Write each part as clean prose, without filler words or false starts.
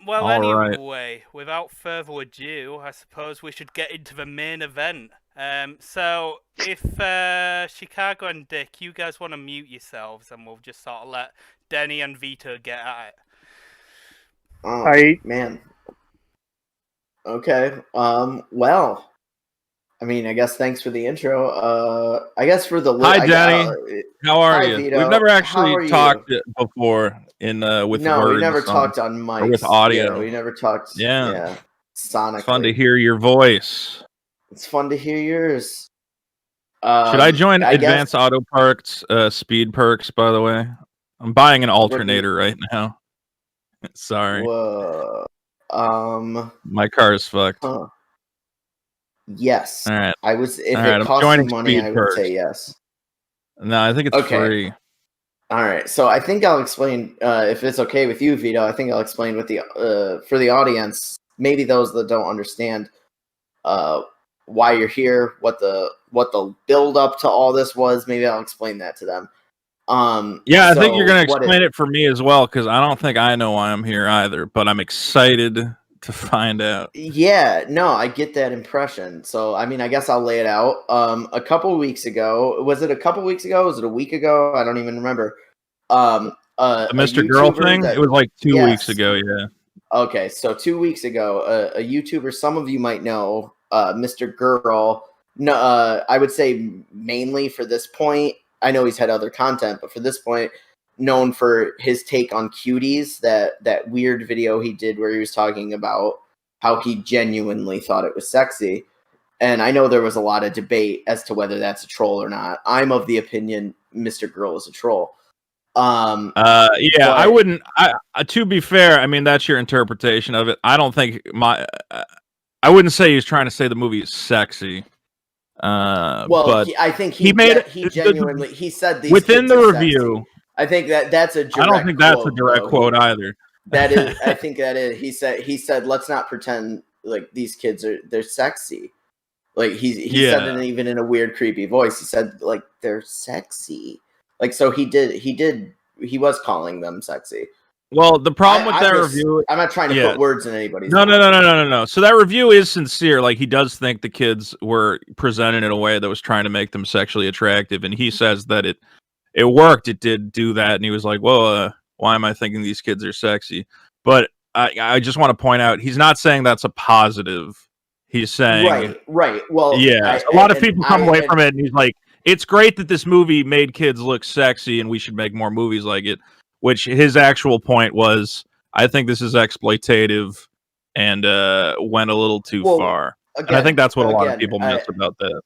Well, All right. anyway, without further ado, I suppose we should get into the main event. So if Chicago and Dick, you guys want to mute yourselves, and we'll just sort of let Denny and Vito get at it. Oh, man. Okay. Well, I mean, I guess thanks for the intro. I guess for the Hi, Denny. How are hi, you? Vito. We've never How actually are talked you? before in with No, words we never on, talked on or mics. with audio. Yeah, we never talked. Yeah. Sonically. It's fun to hear your voice. It's fun to hear yours. Should I join I Advanced guess, Auto Parts Speed Perks, by the way? I'm buying an alternator right now. Sorry. Whoa. My car is fucked. Huh. Yes. All right. I was. If All right, it I'm costs joining you money, Speed I would Perks. say yes. No, I think it's free. All right, so I think I'll explain, if it's okay with you, Vito. I think I'll explain with the for the audience, maybe those that don't understand, why you're here, what the build up to all this was. Maybe I'll explain that to them. Yeah, I think you're gonna explain it for me as well, because I don't think I know why I'm here either. But I'm excited to find out. Yeah, no, I get that impression. So, I mean, I guess I'll lay it out. A couple weeks ago, was it a couple weeks ago? Was it a week ago? I don't even remember. The Mr.Girl thing? It was like 2 weeks ago, yeah. Okay, so 2 weeks ago, a YouTuber some of you might know, Mr.Girl. No, I would say mainly for this point. I know he's had other content, but for this point, known for his take on cuties, that weird video he did where he was talking about how he genuinely thought it was sexy. And I know there was a lot of debate as to whether that's a troll or not. I'm of the opinion Mr.Girl is a troll. I wouldn't. To be fair, I mean that's your interpretation of it. I don't think I wouldn't say he's trying to say the movie is sexy. But I think he genuinely he said these within kids the are review. Sexy. I think that's a direct I don't think that's a direct quote either. That is, I think that is. He said, let's not pretend like these kids they're sexy. Like he said it even in a weird, creepy voice. He said like they're sexy. Like so he was calling them sexy. Well, the problem with that review, I'm not trying to put words in anybody's mouth. No. So that review is sincere. Like he does think the kids were presented in a way that was trying to make them sexually attractive, and he says that it worked. It did do that, and he was like, "Well, why am I thinking these kids are sexy?" But I just want to point out he's not saying that's a positive. He's saying right. Well, yeah, a lot of people come away from it, and he's like, "It's great that this movie made kids look sexy, and we should make more movies like it." Which his actual point was, I think this is exploitative and went a little too far. Again, and I think that's what a lot of people miss about that.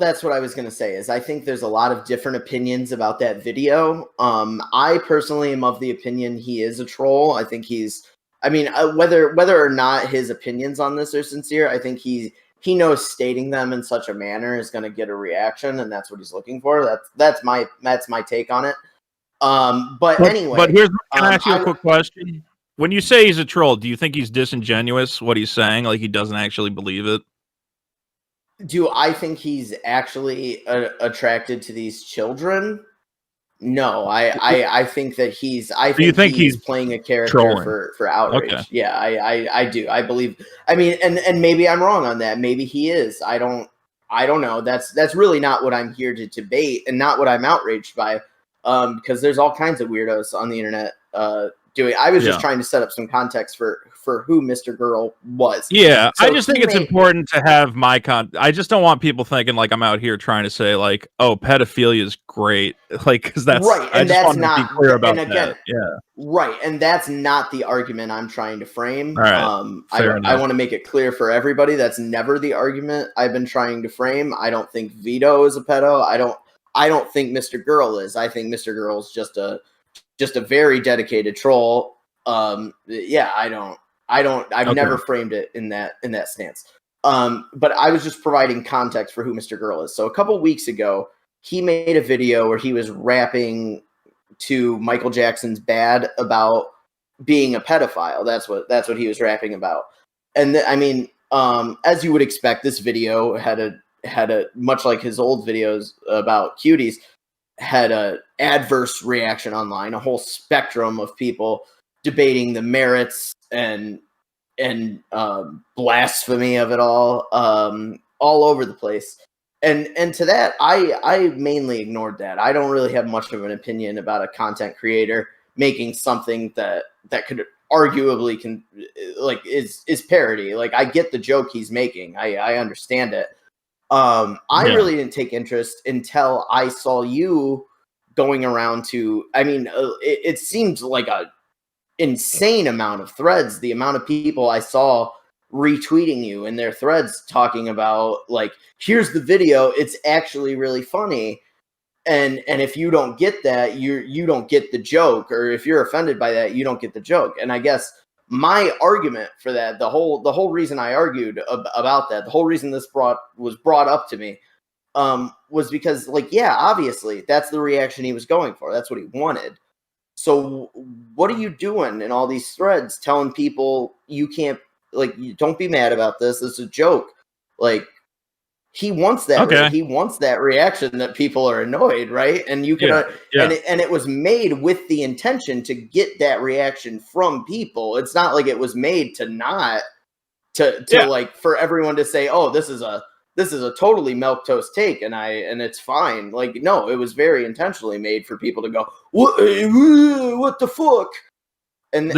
That's what I was going to say is I think there's a lot of different opinions about that video. I personally am of the opinion he is a troll. I think whether or not his opinions on this are sincere, I think he knows stating them in such a manner is going to get a reaction, and that's what he's looking for. That's my take on it. But anyway, can I ask you a quick question? When you say he's a troll, do you think he's disingenuous? What he's saying, like he doesn't actually believe it? Do I think he's actually attracted to these children? No, I think that he's. I think he's playing a character for outrage. Okay. Yeah, I do. I believe. I mean, and maybe I'm wrong on that. Maybe he is. I don't know. That's really not what I'm here to debate, and not what I'm outraged by. Because there's all kinds of weirdos on the internet doing. I was just trying to set up some context for who Mr.Girl was. Yeah, so I just think it's important to have I just don't want people thinking like I'm out here trying to say like, oh, pedophilia is great, like because that's right, and that's not to be clear about that. Yeah, right, and that's not the argument I'm trying to frame. Right. I want to make it clear for everybody that's never the argument I've been trying to frame. I don't think Vito is a pedo. I don't think Mr.Girl is. I think Mr.Girl is just a very dedicated troll. I've never framed it in that stance. But I was just providing context for who Mr.Girl is. So a couple weeks ago, he made a video where he was rapping to Michael Jackson's Bad about being a pedophile. That's what he was rapping about. And as you would expect, this video had a much like his old videos about cuties, had a adverse reaction online, a whole spectrum of people debating the merits and blasphemy of it all over the place. And to that, I mainly ignored that. I don't really have much of an opinion about a content creator making something that could arguably is parody. Like, I get the joke he's making. I understand it. I really didn't take interest until I saw you going around to, I mean, it seemed like a insane amount of threads. The amount of people I saw retweeting you in their threads talking about, like, here's the video, it's actually really funny. And if you don't get that, you don't get the joke, or if you're offended by that, you don't get the joke. And I guess my argument for that, the whole reason I argued about that, the whole reason this was brought up to me, was because, like, yeah, obviously that's the reaction he was going for. That's what he wanted. So what are you doing in all these threads telling people you can't, like, you don't be mad about this. This is a joke. Like, he wants that. He wants that reaction that people are annoyed, right? And you can, and it was made with the intention to get that reaction from people. It's not like it was made to not like for everyone to say, oh, this is a totally milquetoast take, and it's fine. Like, no, it was very intentionally made for people to go, what the fuck? And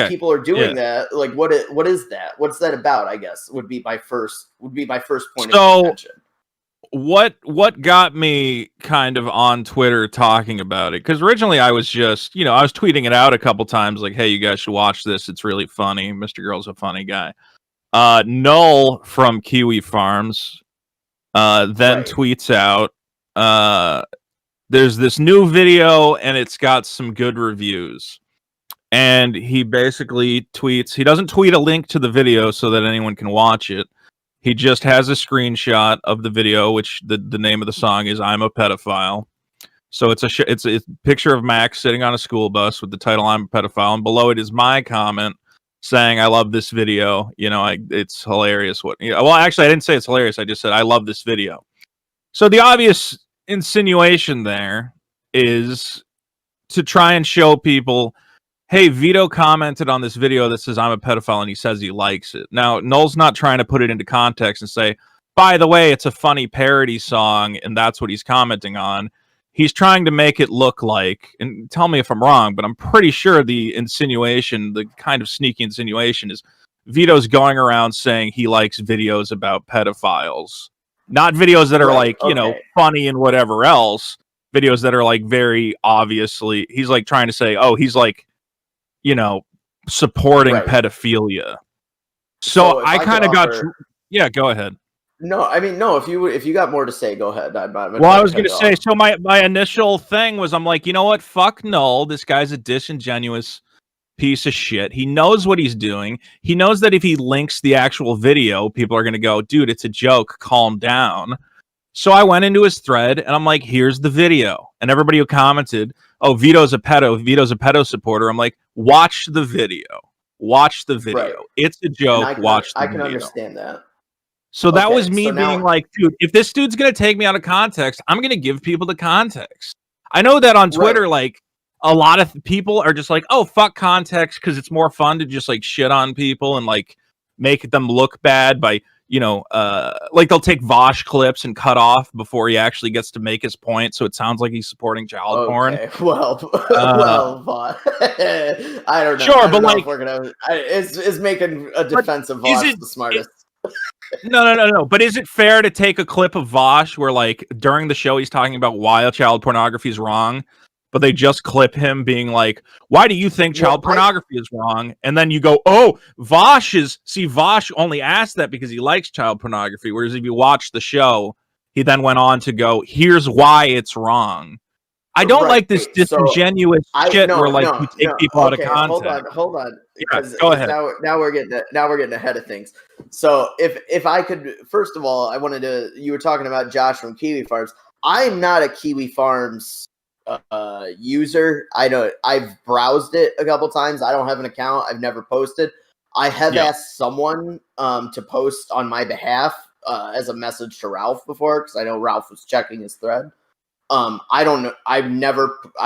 people are doing that. Like, what is that? What's that about? I guess would be my first point of contention. What got me kind of on Twitter talking about it? Because originally I was just, I was tweeting it out a couple times, like, hey, you guys should watch this. It's really funny. Mr.Girl's a funny guy. Null from Kiwi Farms then tweets out, there's this new video and it's got some good reviews. And he basically tweets, he doesn't tweet a link to the video so that anyone can watch it. He just has a screenshot of the video, which the name of the song is I'm a Pedophile. So it's a picture of Max sitting on a school bus with the title I'm a Pedophile. And below it is my comment saying, I love this video. It's hilarious. Well, actually, I didn't say it's hilarious. I just said, I love this video. So the obvious insinuation there is to try and show people, hey, Vito commented on this video that says I'm a pedophile and he says he likes it. Now, Noel's not trying to put it into context and say, by the way, it's a funny parody song and that's what he's commenting on. He's trying to make it look like, and tell me if I'm wrong, but I'm pretty sure the insinuation, the kind of sneaky insinuation, is Vito's going around saying he likes videos about pedophiles. Not videos that are funny and whatever else. Videos that are like very obviously, he's like trying to say, oh, he's like, supporting pedophilia. So I kind of got, go ahead. No, I mean, no, if you got more to say, go ahead. I was going to say, so my initial thing was, I'm like, you know what? Fuck Null. This guy's a disingenuous piece of shit. He knows what he's doing. He knows that if he links the actual video, people are going to go, dude, it's a joke. Calm down. So I went into his thread and I'm like, here's the video. And everybody who commented, oh, Vito's a pedo supporter. I'm like, watch the video. Watch the video. Right. It's a joke. I can understand that. So that was me being like, dude, if this dude's going to take me out of context, I'm going to give people the context. I know that on Twitter, like, a lot of people are just like, oh, fuck context, because it's more fun to just, like, shit on people and, like, make them look bad by, like, they'll take Vosh clips and cut off before he actually gets to make his point, so it sounds like he's supporting child porn. Well, I don't know. Sure, but, like, we're gonna, is making a defense of Vosh the smartest. No. But is it fair to take a clip of Vosh where, like, during the show he's talking about why child pornography is wrong, but they just clip him being like, why do you think child pornography is wrong? And then you go, oh, Vosh only asked that because he likes child pornography. Whereas if you watch the show, he then went on to go, here's why it's wrong. I don't like this disingenuous shit where you take people out of context. Hold on. Yeah, go ahead. Now we're getting ahead of things. So if I could, first of all, you were talking about Josh from Kiwi Farms. I'm not a Kiwi Farms user. I've browsed it a couple times. I don't have an account. I've never posted. I have asked someone to post on my behalf as a message to Ralph before, because I know Ralph was checking his thread. I don't know. I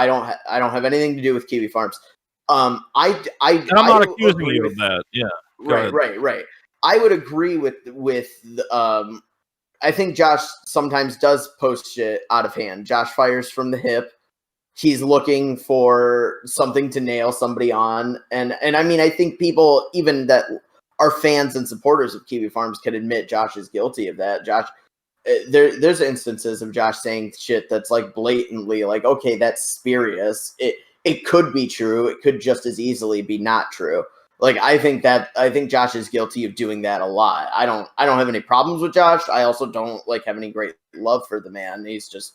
don't have anything to do with Kiwi Farms. And I'm not accusing you of that. Yeah. Right. I would agree with I think Josh sometimes does post shit out of hand. Josh fires from the hip. He's looking for something to nail somebody on. And I mean, I think people even that are fans and supporters of Kiwi Farms can admit Josh is guilty of that. Josh, there's instances of Josh saying shit that's like blatantly like, okay, that's spurious. It could be true. It could just as easily be not true. Like, I think Josh is guilty of doing that a lot. I don't have any problems with Josh. I also don't like have any great love for the man. He's just,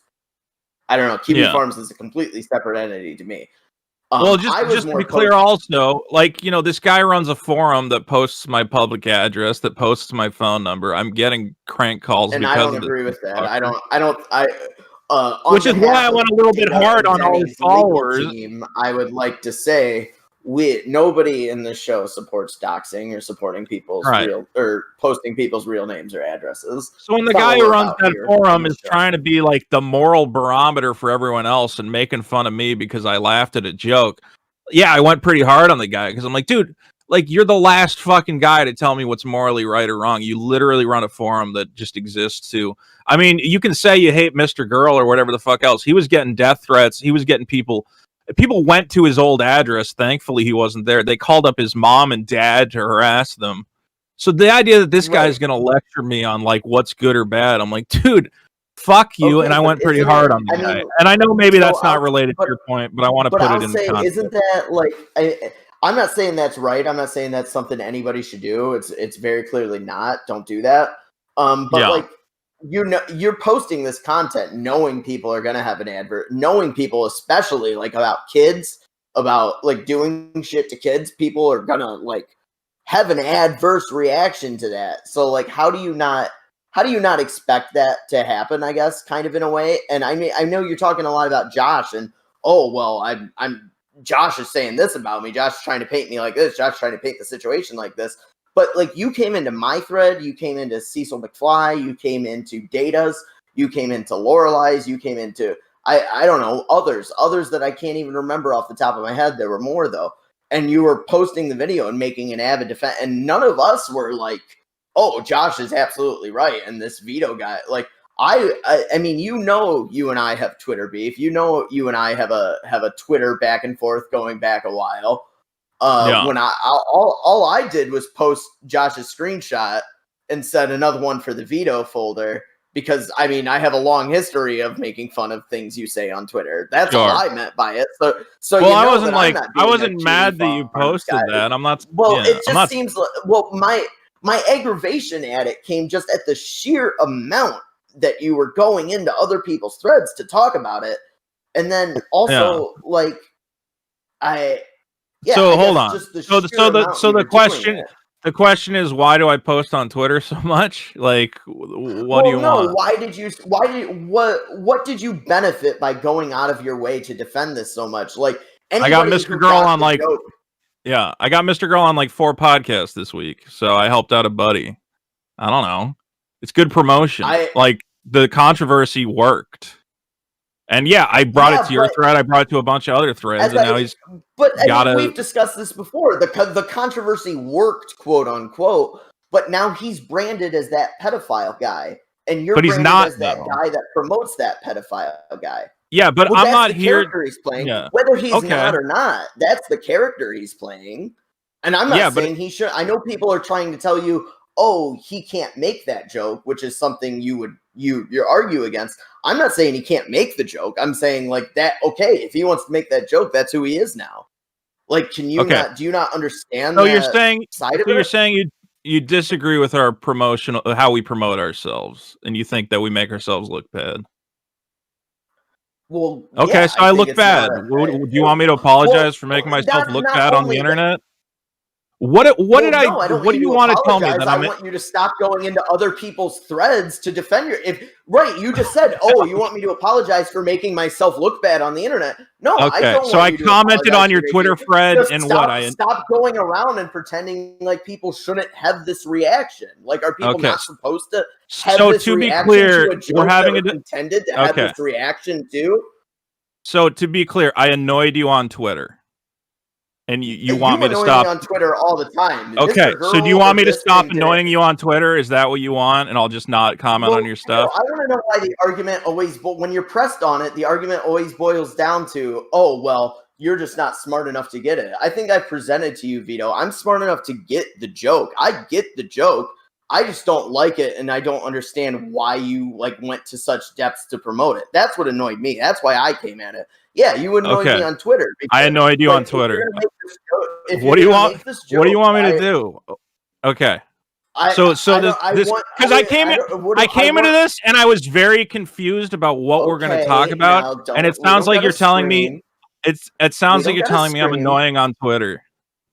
I don't know. Kiwi Farms is a completely separate entity to me. Well, just to be clear, also, like, this guy runs a forum that posts my public address, that posts my phone number. I'm getting crank calls, and I don't agree with that. Which is why I went a little bit hard on all his followers. Team, I would like to say nobody in this show supports doxing or supporting people's real or posting people's real names or addresses. So when the guy who runs that forum is trying to be like the moral barometer for everyone else and making fun of me because I laughed at a joke, I went pretty hard on the guy because I'm like, dude, like, you're the last fucking guy to tell me what's morally right or wrong. You literally run a forum that just exists to, I mean, you can say you hate Mr.Girl or whatever the fuck else. He was getting death threats. He was getting people went to his old address. Thankfully, he wasn't there. They called up his mom and dad to harass them. So the idea that this guy's going to lecture me on like what's good or bad, I'm like, dude, fuck you. And I went pretty hard on the guy. And I know maybe that's not related to your point, but I want to put it in the context. Isn't that like, I'm not saying that's right. I'm not saying that's something anybody should do. It's very clearly not. Don't do that. Like, you're posting this content knowing people are going to have an advert, knowing people, especially like about kids, about like doing shit to kids, people are going to like have an adverse reaction to that. So like, how do you not expect that to happen, I guess, kind of in a way? And I know you're talking a lot about Josh and, I'm Josh is saying this about me. Josh is trying to paint me like this. Josh is trying to paint the situation like this. But like, you came into my thread, you came into Cecil McFly, you came into Data's, you came into Lorelei's, you came into I don't know, others that I can't even remember off the top of my head. There were more though. And you were posting the video and making an avid defense, and none of us were like, oh, Josh is absolutely right, and this Vito guy, like, I mean, you and I have Twitter beef. You and I have a Twitter back and forth going back a while. When all I did was post Josh's screenshot and set another one for the Vito folder because, I mean, I have a long history of making fun of things you say on Twitter. That's all I meant by it. So well, I wasn't like, I wasn't mad that you posted that. I'm not. Well, it just seems like, well, my aggravation at it came just at the sheer amount that you were going into other people's threads to talk about it. And then also like, so hold on. So the question is, why do I post on Twitter so much? Like, what do you want? What did you benefit by going out of your way to defend this so much? Like, I got Mr.Girl on like, I got Mr.Girl on like 4 podcasts this week. So I helped out a buddy. I don't know. It's good promotion. Like, the controversy worked. And I brought it to your thread. I brought it to a bunch of other threads, and now he's. But I mean, we've discussed this before. The controversy worked, quote unquote. But now he's branded as that pedophile guy, and you're branded as that guy that promotes that pedophile guy. Yeah, but I'm not here. He's playing, whether he's not or not. That's the character he's playing, and I'm not saying he should. I know people are trying to tell you, oh, he can't make that joke, which is something you argue against. I'm not saying he can't make the joke. I'm saying like that. Okay, if he wants to make that joke, that's who he is now. Like, can you not? Do you not understand? So you're saying you disagree with our promotional, how we promote ourselves, and you think that we make ourselves look bad. Well, okay, so I look bad. Do you want me to apologize for making myself look bad on the internet? What do you want to tell me? That I want you to stop going into other people's threads to defend you just said, oh, you want me to apologize for making myself look bad on the internet? No, okay. I don't. So I commented on your Twitter thread and stop going around and pretending like people shouldn't have this reaction. Like, are people not supposed to have this to be reaction clear, to a joke we're having intended to have this reaction too? So to be clear, I annoyed you on Twitter. And you want me to stop me on Twitter all the time. Okay, so do you want me to stop annoying you on Twitter? Is that what you want? And I'll just not comment on your stuff? I want to know why the argument always, when you're pressed on it, the argument always boils down to, oh, well, you're just not smart enough to get it. I think I presented to you, Vito. I'm smart enough to get the joke. I get the joke. I just don't like it, and I don't understand why you went to such depths to promote it. That's what annoyed me. That's why I came at it. Yeah, you annoyed me on Twitter. Because, I annoyed you on Twitter. What do you want? What do you want me to do? Okay. Because I came into this and I was very confused about what we're going to talk about, and it sounds like you're telling me it sounds like you're telling me I'm annoying on Twitter,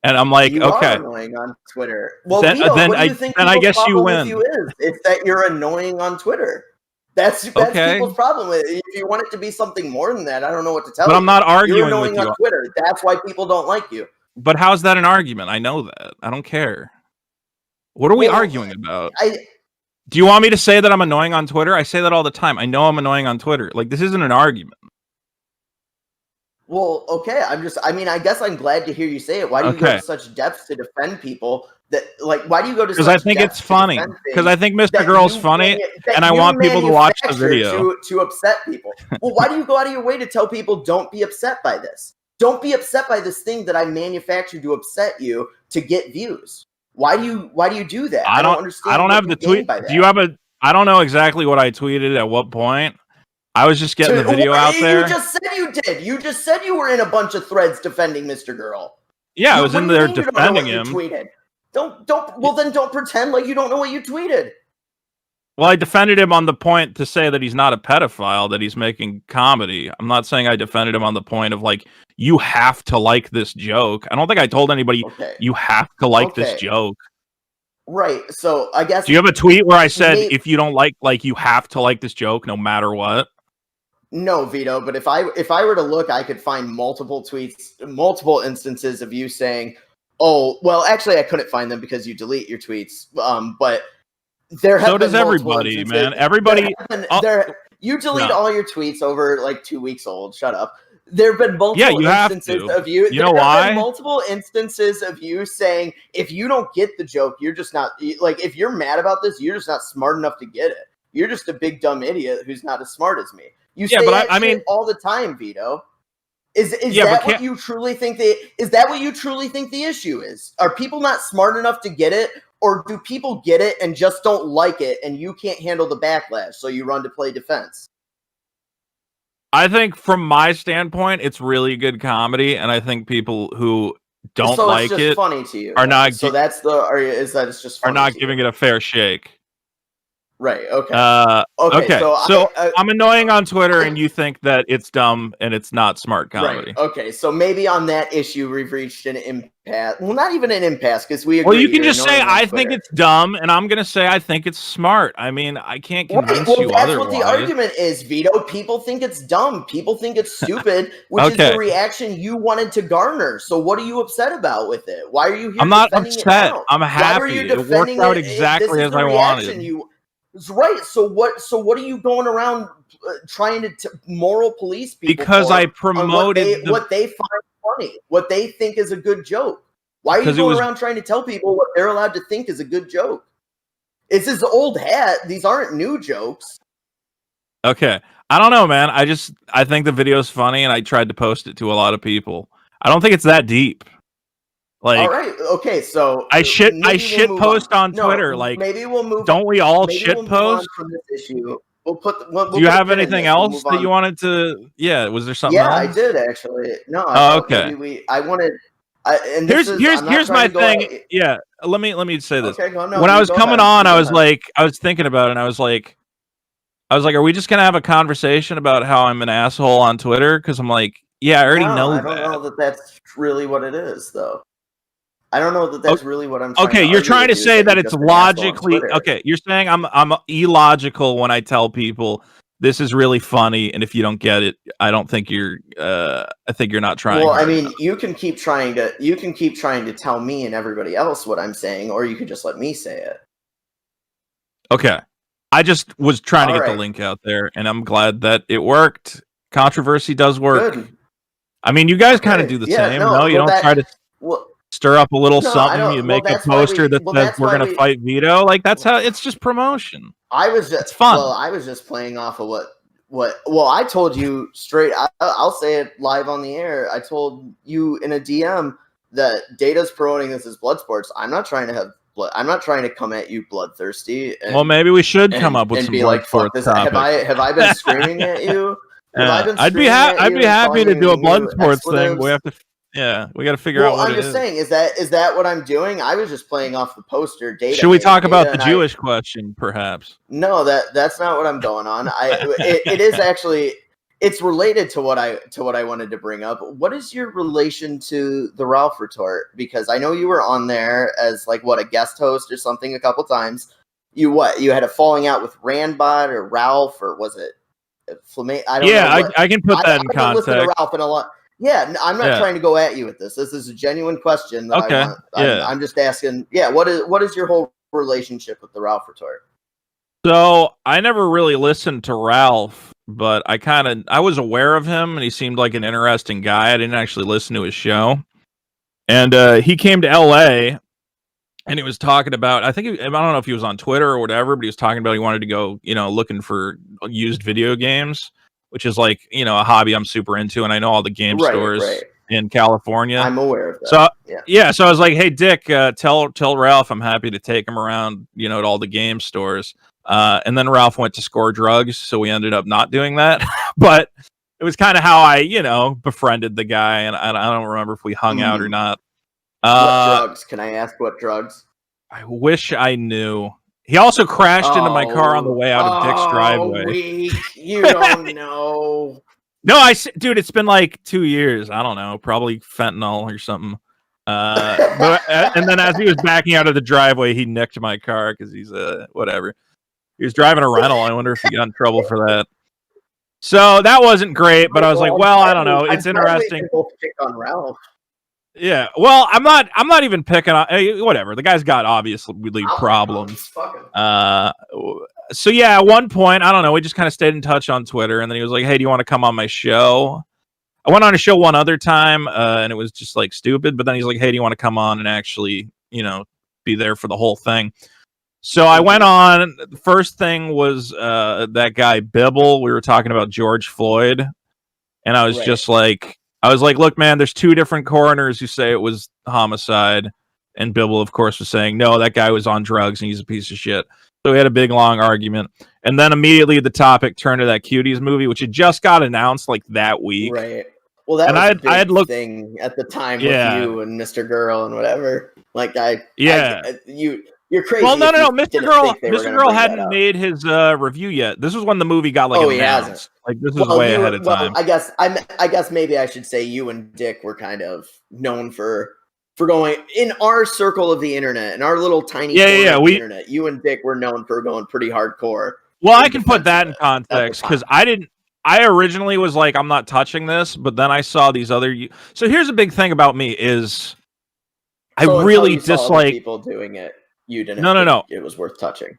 and I'm like, you okay, are annoying on Twitter. Well, Vito, what do you think I guess you win. It's that you're annoying on Twitter. That's okay. People's problem. If you want it to be something more than that, I don't know what to tell you. But I'm not arguing you're with you on Twitter. That's why people don't like you. But how's that an argument? I know that. I don't care. What are we arguing about? Do you want me to say that I'm annoying on Twitter? I say that all the time. I know I'm annoying on Twitter. This isn't an argument. Well, okay. I guess I'm glad to hear you say it. Why do you go to such depths to defend people? Why do you go to? Because I think it's funny. Because I think Mr.Girl's funny, and I want people to watch the video to upset people. Well, why do you go out of your way to tell people don't be upset by this? Don't be upset by this thing that I manufactured to upset you to get views. Why do you do that? I don't understand. I don't have the tweet. Do you have a? I don't know exactly what I tweeted at what point. I was just getting the video out there. You just said you did. You just said you were in a bunch of threads defending Mr.Girl. Yeah, I was in there defending him. Tweeted. Well, then don't pretend like you don't know what you tweeted. Well, I defended him on the point to say that he's not a pedophile, that he's making comedy. I'm not saying I defended him on the point of you have to like this joke. I don't think I told anybody you have to like this joke. Right. So I guess. Do you have a tweet where I said if you don't like you have to like this joke no matter what? No, Vito. But if I were to look, I could find multiple tweets, multiple instances of you saying, "Oh, well, actually, I couldn't find them because you delete your tweets." But there have been everybody, man. Everybody. You delete all your tweets over 2 weeks old. Shut up. There have been multiple instances of you. You know why? Multiple instances of you saying, if you don't get the joke, you're just not if you're mad about this, you're just not smart enough to get it. You're just a big dumb idiot who's not as smart as me. You say that shit all the time, Vito. Is that what you truly think? Is that what you truly think the issue is? Are people not smart enough to get it, or do people get it and just don't like it, and you can't handle the backlash, so you run to play defense? I think from my standpoint, it's really good comedy, and I think people who don't like it funny to you are not. So that's is that it's just funny are not giving it a fair shake. Right. Okay. Okay. So I'm annoying on Twitter, and you think that it's dumb and it's not smart comedy. Right. Okay. So maybe on that issue, we've reached an impasse. Well, not even an impasse because we agree. Well, you can just say I think it's dumb, and I'm gonna say I think it's smart. I mean, I can't convince you otherwise. That's what the argument is, Vito. People think it's dumb. People think it's stupid, which is the reaction you wanted to garner. So what are you upset about with it? Why are you here? I'm not upset. I'm happy. It worked out exactly as I wanted. Right. So what are you going around trying to moral police people? Because I promoted what they find funny, what they think is a good joke. Why are you going around trying to tell people what they're allowed to think is a good joke? It's this old hat. These aren't new jokes. Okay. I don't know, man. I think the video's funny, and I tried to post it to a lot of people. I don't think it's that deep. All right, okay, so I shit post on Twitter. Maybe we'll move. Don't we all shit post from this issue? We'll Do you have anything else that you wanted to? Yeah, was there something? Yeah, else? I did actually. No. Okay. I wanted. Here's my thing. Yeah, let me say this. Okay, no, when I was coming on, I was thinking about it, and I was like, are we just gonna have a conversation about how I'm an asshole on Twitter? Because I'm like, yeah, I already know that. I don't know that that's really what it is, though. I don't know that that's really what I'm trying to you're trying to say that it's logically okay. You're saying I'm illogical when I tell people this is really funny, and if you don't get it, I don't think you're. I think you're not trying. Well, I mean, you can keep trying to tell me and everybody else what I'm saying, or you could just let me say it. Okay, I just was trying to get the link out there, and I'm glad that it worked. Controversy does work. Good. I mean, you guys kind of do the same. No, you don't try to. stir up a little No, something. You make a poster that says we're going to fight Vito. Like that's how it's just promotion. It's fun. Well, I was just playing off of what. Well, I told you straight. I'll say it live on the air. I told you in a DM that Data's promoting this as blood sports. I'm not trying to have blood. I'm not trying to come at you bloodthirsty. Well, maybe we should come up with some be blood like, fuck this. Have I been screaming at you? I'd be happy to do a blood sports thing. We have to. Yeah, we got to figure out what it is. I'm just saying, is that what I'm doing? I was just playing off the poster. Data. Should we talk about the Jewish question, perhaps? No, that's not what I'm going on. It is actually, it's related to what I wanted to bring up. What is your relation to the Ralph retort? Because I know you were on there as like a guest host or something a couple times. You had a falling out with Randbot or Ralph, or was it Flame? I don't know. I can put that in context. Listen to Ralph in a lot. Yeah, I'm not trying to go at you with this. This is a genuine question that I want. I'm just asking. Yeah, what is your whole relationship with the Ralph retort? So I never really listened to Ralph, but I was aware of him, and he seemed like an interesting guy. I didn't actually listen to his show, and he came to LA, and he was talking about. I don't know if he was on Twitter or whatever, but he was talking about he wanted to go, looking for used video games, which is like, a hobby I'm super into. And I know all the game stores in California. I'm aware of that. So, so I was like, hey, Dick, tell Ralph I'm happy to take him around, at all the game stores. And then Ralph went to score drugs. So we ended up not doing that. But it was kind of how I, befriended the guy. And I don't remember if we hung out or not. What drugs? Can I ask what drugs? I wish I knew. He also crashed into my car on the way out of Dick's driveway. You don't know. No, dude, it's been like 2 years. I don't know, probably fentanyl or something. And then as he was backing out of the driveway, he nicked my car because he's whatever. He was driving a rental. I wonder if he got in trouble for that. So that wasn't great, but I was like, well, I don't know. It's interesting. Pick on Ralph. Yeah, well, I'm not even picking on whatever. The guy's got obviously problems. So yeah, at one point, I don't know, we just kind of stayed in touch on Twitter, and then he was like, "Hey, do you want to come on my show?" I went on a show one other time, and it was just like stupid. But then he's like, "Hey, do you want to come on and actually, be there for the whole thing?" So I went on. The first thing was that guy Bibble. We were talking about George Floyd, and I was just like. I was like, look, man, there's two different coroners who say it was homicide. And Bibble, of course, was saying, no, that guy was on drugs and he's a piece of shit. So we had a big, long argument. And then immediately the topic turned to that Cuties movie, which had just got announced like that week. Right. Well, that was a big thing at the time with you and Mr.Girl and whatever. Like, you're crazy. Well, no. Mr.Girl hadn't made his review yet. This was when the movie got announced. He hasn't. Like this was way ahead of time. I guess maybe I should say you and Dick were kind of known for going in our circle of the internet, in our little tiny internet. You and Dick were known for going pretty hardcore. Well, I can put that in context because I originally was like, I'm not touching this, but then I saw these other. So here's a big thing about me is I really dislike people doing it. You didn't. No. It was worth touching.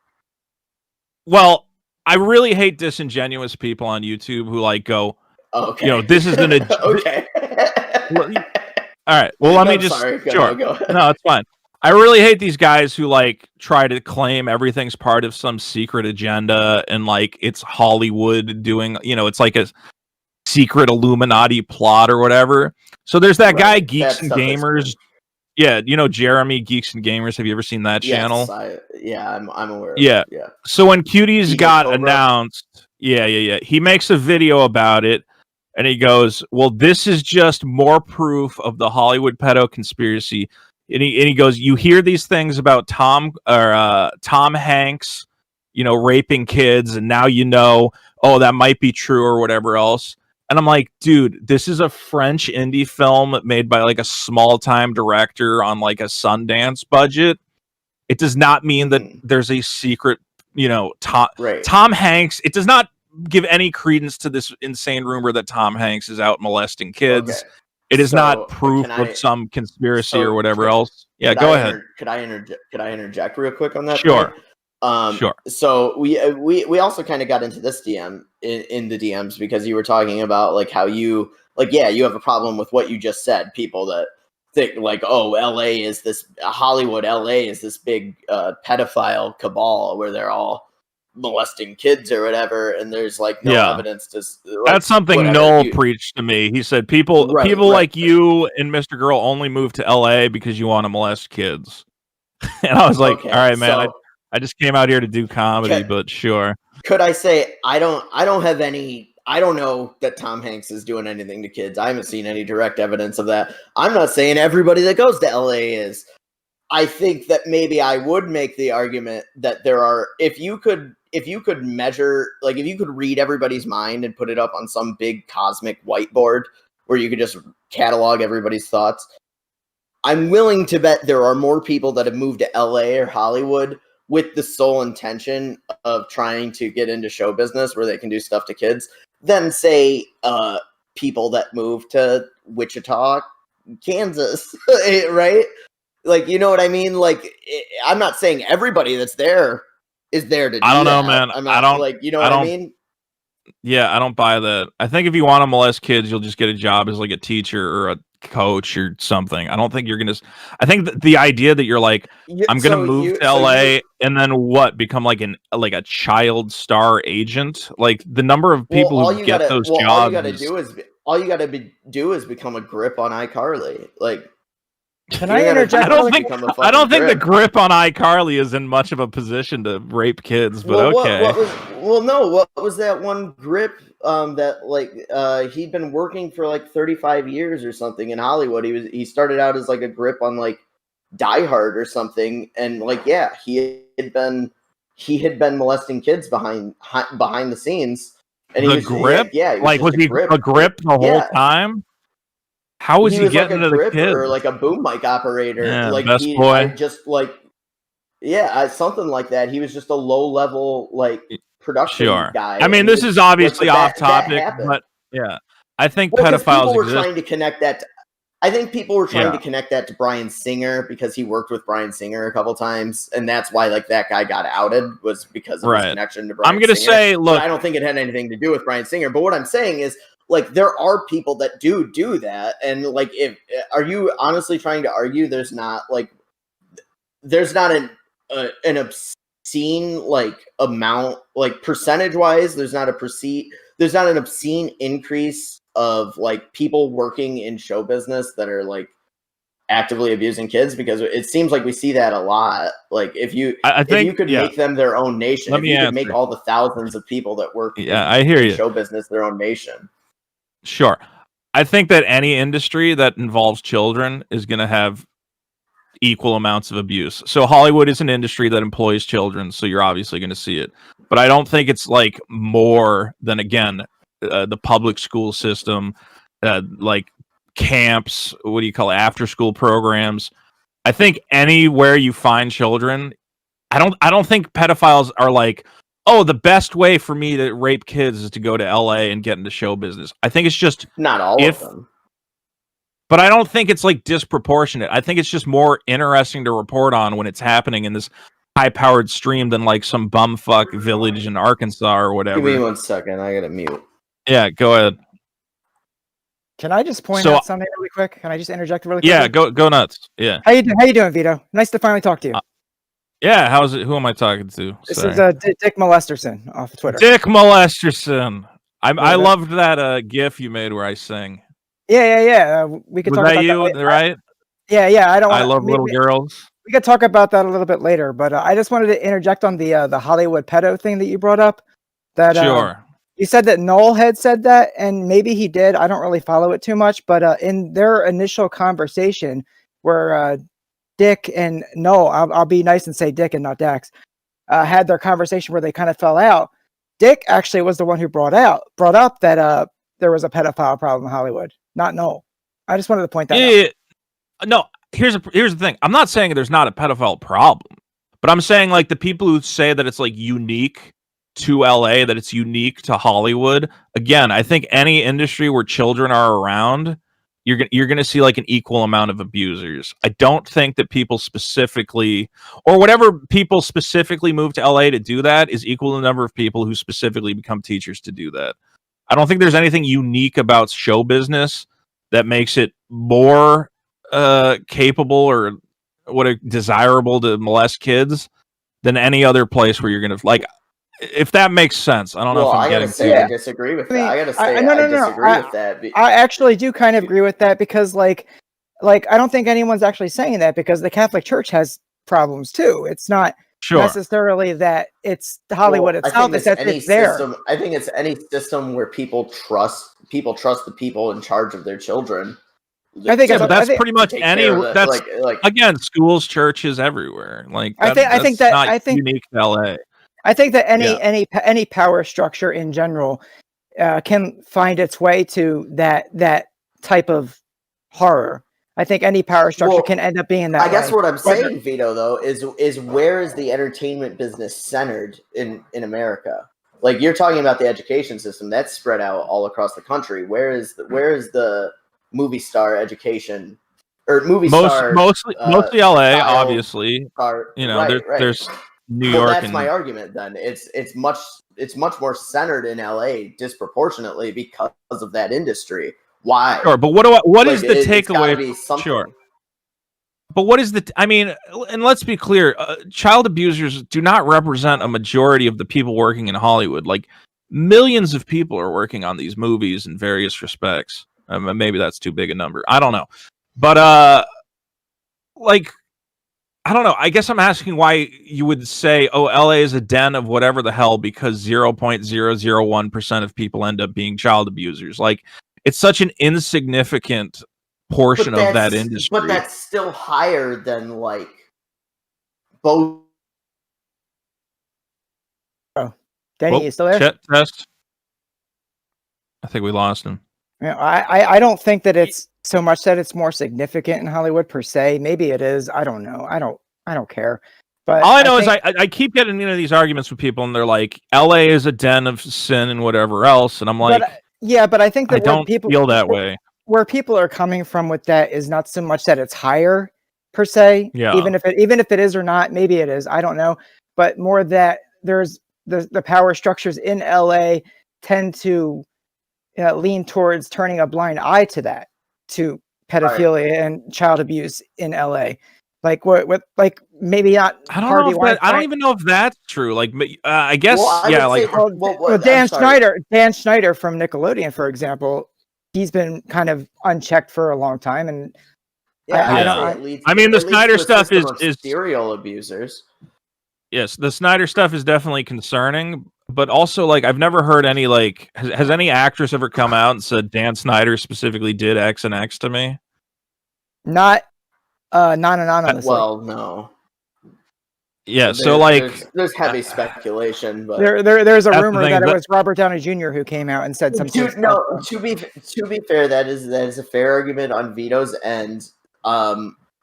Well, I really hate disingenuous people on YouTube who like go, okay. This is an okay. All right. Well, let me just sure. No, it's fine. I really hate these guys who like try to claim everything's part of some secret agenda and like it's Hollywood doing, it's like a secret Illuminati plot or whatever. So there's that guy Geeks and Gamers. Yeah, Jeremy Geeks and Gamers. Have you ever seen that channel? I'm aware. Yeah. So when Cuties got announced, he makes a video about it, and he goes, "Well, this is just more proof of the Hollywood pedo conspiracy." And he goes, "You hear these things about Tom Hanks, raping kids, and now that might be true or whatever else." And I'm like, dude, this is a French indie film made by like a small time director on like a Sundance budget. It does not mean that there's a secret, Tom Hanks. It does not give any credence to this insane rumor that Tom Hanks is out molesting kids. Okay. It is not proof of some conspiracy or whatever else. Yeah, go ahead. Could I interject real quick on that? Sure. Sure. So we also kind of got into this DM in the DMs because you were talking about like how you have a problem with what you just said. People that think like, oh, Hollywood LA is this big pedophile cabal where they're all molesting kids or whatever, and there's like no evidence to that's something Noel preached to me. He said people like you and Mr. Girl only move to LA because you want to molest kids. And I was like, all right, man, so, I just came out here to do comedy, but sure. Could I say I don't know that Tom Hanks is doing anything to kids. I haven't seen any direct evidence of that. I'm not saying everybody that goes to LA is. I think that maybe I would make the argument that there are, if you could measure, like if you could read everybody's mind and put it up on some big cosmic whiteboard where you could just catalog everybody's thoughts, I'm willing to bet there are more people that have moved to LA or Hollywood with the sole intention of trying to get into show business where they can do stuff to kids than, say, people that move to Wichita, Kansas, right? Like, you know what I mean? Like, I'm not saying everybody that's there is there to do I don't know, that. man. I'm not, like, you know what I mean? Yeah, I don't buy that. I think if you want to molest kids, you'll just get a job as like a teacher or a coach or something. I don't think you're gonna. I think the idea that you're like, I'm gonna move to LA and then what? Become like a child star agent? Like the number of people who get those jobs. All you gotta do is become a grip on iCarly. Like, can I interject? I don't think the grip on iCarly is in much of a position to rape kids, but okay. What was that one grip that like he'd been working for like 35 years or something in Hollywood. He started out as like a grip on like Die Hard or something, and like he had been molesting kids behind the scenes. And was he a grip the whole time? How was he getting like into the kids? Or like a boom mic operator? Yeah, like best boy. Something like that. He was just a low level like production guy. I mean, this is obviously off topic, but yeah, I think pedophiles were trying to connect that. I think people were trying to connect that to Bryan Singer because he worked with Bryan Singer a couple times, and that's why like that guy got outed was because of his connection to Bryan Singer. I'm gonna say, look, but I don't think it had anything to do with Bryan Singer. But what I'm saying is, like, there are people that do that, and like, are you honestly trying to argue there's not an obscene like amount, like percentage wise, there's not an obscene increase of like people working in show business that are like actively abusing kids? Because it seems like we see that a lot. Like if you could make them their own nation, if you could make all the thousands of people that work in show business their own nation. Sure. I think that any industry that involves children is going to have equal amounts of abuse. So Hollywood is an industry that employs children, so you're obviously going to see it. But I don't think it's like more than, again, the public school system, like camps, what do you call it, after school programs. I think anywhere you find children, I don't think pedophiles are like, oh, the best way for me to rape kids is to go to LA and get into show business. I think it's just not all of them. But I don't think it's like disproportionate. I think it's just more interesting to report on when it's happening in this high-powered stream than like some bumfuck village in Arkansas or whatever. Give me 1 second. I gotta mute. Yeah, go ahead. Can I just point out something really quick? Can I just interject really quick? Yeah, go nuts. Yeah. How you doing, Vito? Nice to finally talk to you. Yeah, how's it? Who am I talking to? This is Dick Molesterson off of Twitter. Dick Molesterson. I loved that GIF you made where I sing. Yeah. We could talk about you, that later. Right? Yeah. I love little girls. We could talk about that a little bit later, but I just wanted to interject on the Hollywood pedo thing that you brought up. That sure. You said that Noel had said that, and maybe he did. I don't really follow it too much, but in their initial conversation, where Dick and Noel, I'll be nice and say Dick and not Dax, had their conversation where they kind of fell out. Dick actually was the one who brought up that there was a pedophile problem in Hollywood, not Noel. I just wanted to point that out. No, here's the thing. I'm not saying there's not a pedophile problem, but I'm saying like the people who say that it's like unique to LA, that it's unique to Hollywood. Again, I think any industry where children are around, you're going to see like an equal amount of abusers. I don't think that people specifically, or whatever people specifically move to LA to do that, is equal to the number of people who specifically become teachers to do that. I don't think there's anything unique about show business that makes it more capable or desirable to molest kids than any other place where you're gonna like. If that makes sense, I don't know if I'm getting say I disagree with that. I gotta say I disagree with that. I actually do kind of agree with that because, like I don't think anyone's actually saying that because the Catholic Church has problems too. It's not necessarily that it's Hollywood itself. It's that it's there. I think it's any system where people trust the people in charge of their children. I think that's pretty much any. That's again, schools, churches, everywhere. Like I think that's unique to LA. I think that any power structure in general can find its way to that type of horror. I think any power structure can end up being that. I guess what I'm saying, Vito, though, is where is the entertainment business centered in America? Like you're talking about the education system that's spread out all across the country. Where is the movie star education or mostly LA, obviously. There's New York. Well, that's my argument. Then it's much more centered in LA disproportionately because of that industry. Why? Sure, but what is the takeaway? Sure. But what is I mean, and let's be clear, child abusers do not represent a majority of the people working in Hollywood. Like millions of people are working on these movies in various respects. Maybe that's too big a number. I don't know. But like, I don't know. I guess I'm asking why you would say, oh, LA is a den of whatever the hell because 0.001% of people end up being child abusers. Like, it's such an insignificant portion of that industry. But that's still higher than, like, both. Oh, Denny, you still there? Chet test. I think we lost him. Yeah, I don't think that it's so much that it's more significant in Hollywood per se. Maybe it is. I don't know. I don't care. But all I know is I keep getting these arguments with people, and they're like, "LA is a den of sin and whatever else," and I'm like, but I think that I don't feel that way. Where people are coming from with that is not so much that it's higher per se. Yeah. Even if it is or not, maybe it is. I don't know. But more that there's the power structures in LA tend to lean towards turning a blind eye to that, to pedophilia and child abuse in LA. Like what like maybe not. I don't even know if that's true. Like I guess Dan Schneider from Nickelodeon, for example, he's been kind of unchecked for a long time, and I mean the Snyder stuff is serial abusers. Yes, the Snyder stuff is definitely concerning, but also like I've never heard any like has any actress ever come out and said Dan Snyder specifically did X and X to me? Not anonymously. Well, no. Yeah, so like there's heavy speculation, but there's a rumor that it was Robert Downey Jr. who came out and said something. To be fair, that is a fair argument on Vito's end.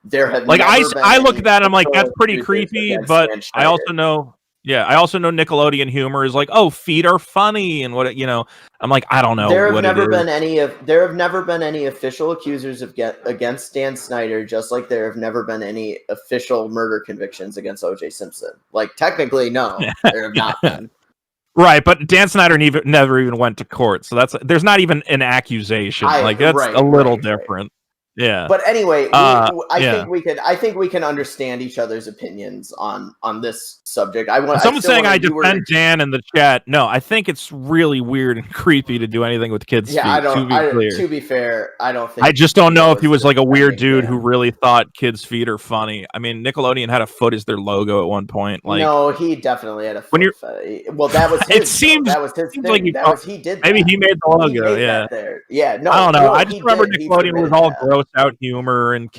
There have like I look at that and I'm like that's pretty creepy, but I also know Nickelodeon humor is like, oh, feet are funny and what I'm like, I don't know. There have never been any official accusers against Dan Snyder, just like there have never been any official murder convictions against O.J. Simpson. Like technically, no, there have not been. Right, but Dan Snyder never even went to court, so there's not even an accusation. That's a little different. Yeah. But anyway, I think we can understand each other's opinions on this subject. Someone's saying I defend Dan in the chat. No, I think it's really weird and creepy to do anything with kids' feet. To be fair, I don't think. I just don't know if he was like a weird dude who really thought kids' feet are funny. I mean, Nickelodeon had a foot as their logo at one point. Like, no, he definitely had a foot. Well, that was his. That was his thing. Like he did. Maybe he made the logo. Yeah. No, I don't know. I just remember Nickelodeon was all gross out humor and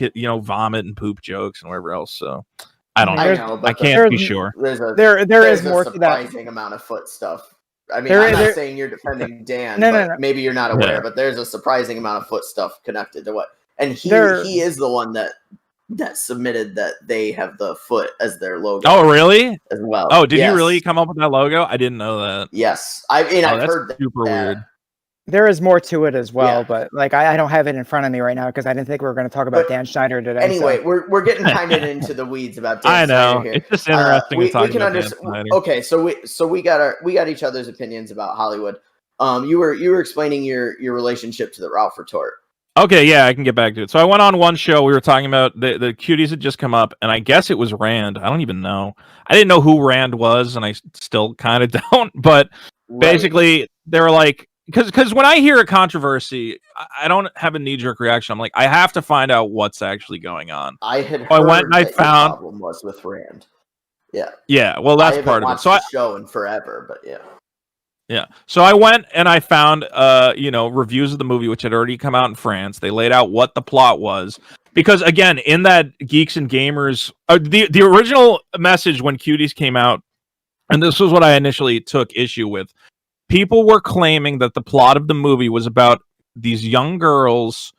vomit and poop jokes and whatever else. So I don't know. I can't be sure. There is more to that. Surprising amount of foot stuff. I mean, I'm not saying you're defending Dan, but maybe you're not aware. But there's a surprising amount of foot stuff connected to what, and he is the one that submitted that they have the foot as their logo. Oh, really? As well. Oh, did you really come up with that logo? I didn't know that. Yes, I've heard that. Super weird. There is more to it as well, but like I don't have it in front of me right now because I didn't think we were going to talk about Dan Schneider today. Anyway, we're getting kind of into the weeds about Dan Schneider here. It's just interesting to talk about Dan Schneider. Okay, so we got each other's opinions about Hollywood. You were explaining your relationship to the Ralph retort. Okay, yeah, I can get back to it. So I went on one show. We were talking about the cuties had just come up, and I guess it was Rand. I don't even know. I didn't know who Rand was, and I still kind of don't. But basically, they were like, because when I hear a controversy, I don't have a knee jerk reaction. I'm like, I have to find out what's actually going on. I had heard I went and I that found your problem was with Rand. Yeah. Yeah. Well, that's part of it. So I haven't watched the show in forever, but yeah. Yeah. So I went and I found reviews of the movie which had already come out in France. They laid out what the plot was. Because again, in that Geeks and Gamers, the original message when Cuties came out, and this was what I initially took issue with, people were claiming that the plot of the movie was about these young girls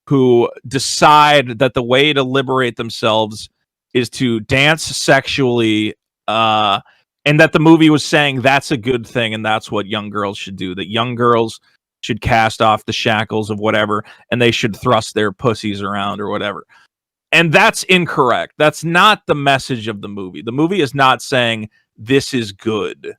who decide that the way to liberate themselves is to dance sexually, and that the movie was saying that's a good thing and that's what young girls should do, that young girls should cast off the shackles of whatever and they should thrust their pussies around or whatever. And that's incorrect. That's not the message of the movie. The movie is not saying this is good.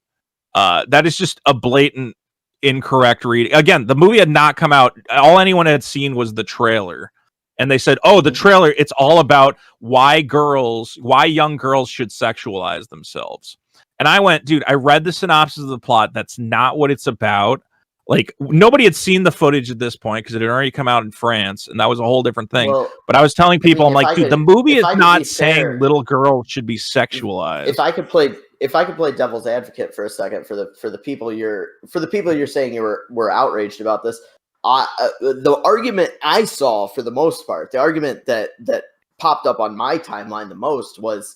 That is just a blatant incorrect reading. Again, the movie had not come out. All anyone had seen was the trailer. And they said, oh, the trailer, it's all about why young girls should sexualize themselves. And I went, dude, I read the synopsis of the plot. That's not what it's about. Like, nobody had seen the footage at this point because it had already come out in France, and that was a whole different thing. Well, but I was telling people, I'm like, dude, the movie is not saying little girls should be sexualized. If I could play devil's advocate for a second for the people you're saying were outraged about this, the argument I saw for the most part, the argument that popped up on my timeline the most was,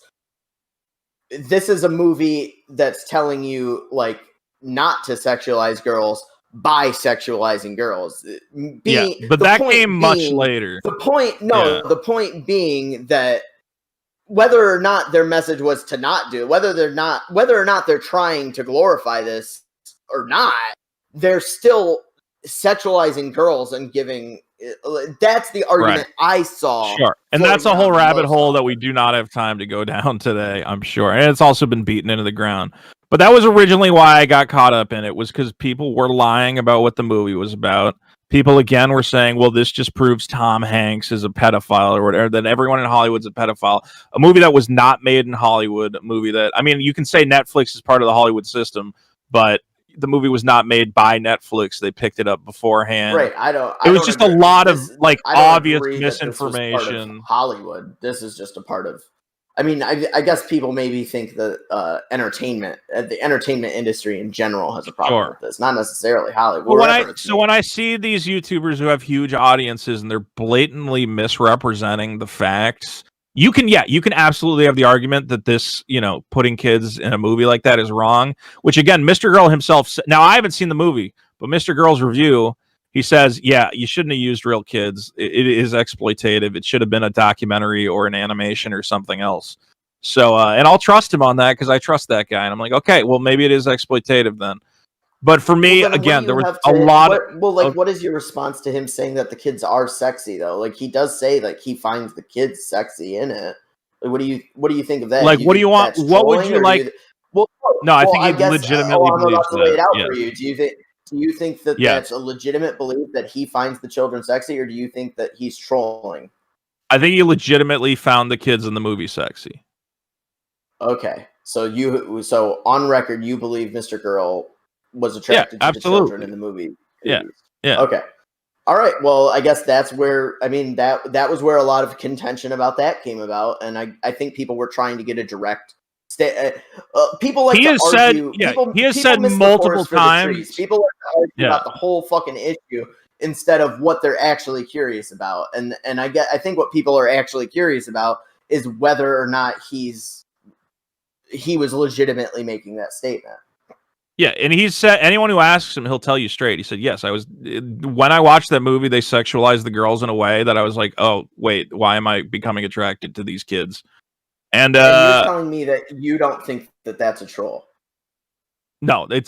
this is a movie that's telling you like not to sexualize girls by sexualizing girls. But that came much later. The point being that whether or not their message was to not do, whether or not they're trying to glorify this or not, they're still sexualizing girls and giving. That's the argument I saw. Sure. And that's a whole rabbit hole that we do not have time to go down today, I'm sure. And it's also been beaten into the ground. But that was originally why I got caught up in it, was because people were lying about what the movie was about. People, again, were saying, well, this just proves Tom Hanks is a pedophile or whatever, that everyone in Hollywood's a pedophile. A movie that was not made in Hollywood, a movie that, I mean, you can say Netflix is part of the Hollywood system, but the movie was not made by Netflix. They picked it up beforehand. Right. It was just a lot of like obvious misinformation. Hollywood. This is just a part of. I mean, I guess people maybe think that the entertainment industry in general has a problem with this, not necessarily Hollywood. Well, when I see these YouTubers who have huge audiences and they're blatantly misrepresenting the facts, you can absolutely have the argument that this, putting kids in a movie like that is wrong, which again, Mr.Girl himself, now I haven't seen the movie, but Mr. Girl's review, he says, yeah, you shouldn't have used real kids. It is exploitative. It should have been a documentary or an animation or something else. So, and I'll trust him on that because I trust that guy. And I'm like, okay, well, maybe it is exploitative then. But for me, again, there was a lot of... what is your response to him saying that the kids are sexy, though? Like, he does say, like, he finds the kids sexy in it. Like, what do you think of that? Like, what do you want? What would you like? I think he legitimately I'm about to lay it out for you. Do you think that that's a legitimate belief that he finds the children sexy, or do you think that he's trolling? I think he legitimately found the kids in the movie sexy. Okay. So on record, you believe Mr. Girl was attracted to the children in the movie. Yeah. Okay. All right. Well, I guess that's where, that was where a lot of contention about that came about. And I think people were trying to get a direct people like to argue. He has said multiple times. People like to argue about the whole fucking issue instead of what they're actually curious about. And I think what people are actually curious about is whether or not he was legitimately making that statement. Yeah, and he said anyone who asks him, he'll tell you straight. He said, yes, when I watched that movie, they sexualized the girls in a way that I was like, oh, wait, why am I becoming attracted to these kids? And you're telling me that you don't think that that's a troll? No, I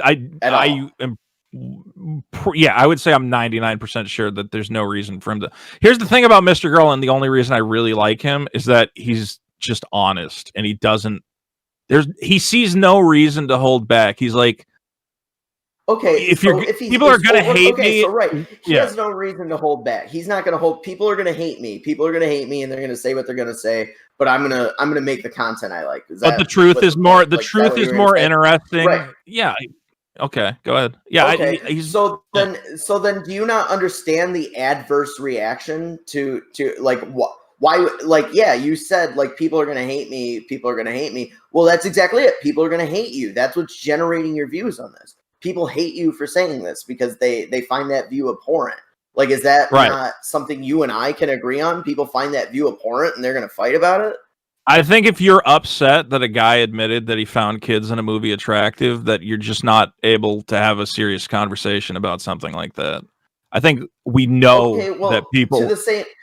would say I'm 99% sure that there's no reason for him to. Here's the thing about Mr. Girl, and the only reason I really like him is that he's just honest, and he sees no reason to hold back. He's like, Okay, if people are gonna hate me, so right, he has no reason to hold back. He's not gonna hold. People are gonna hate me. People are gonna hate me, and they're gonna say what they're gonna say. But I'm gonna make the content I like. But the truth is more. The truth is more interesting. Right. Yeah. Okay. Go ahead. Yeah. Okay. So then, do you not understand the adverse reaction to like what? Why, like, yeah, you said, like, people are going to hate me. People are going to hate me. Well, that's exactly it. People are going to hate you. That's what's generating your views on this. People hate you for saying this because they find that view abhorrent. Like, is that not something you and I can agree on? People find that view abhorrent and they're going to fight about it? I think if you're upset that a guy admitted that he found kids in a movie attractive, that you're just not able to have a serious conversation about something like that. I think we know that people.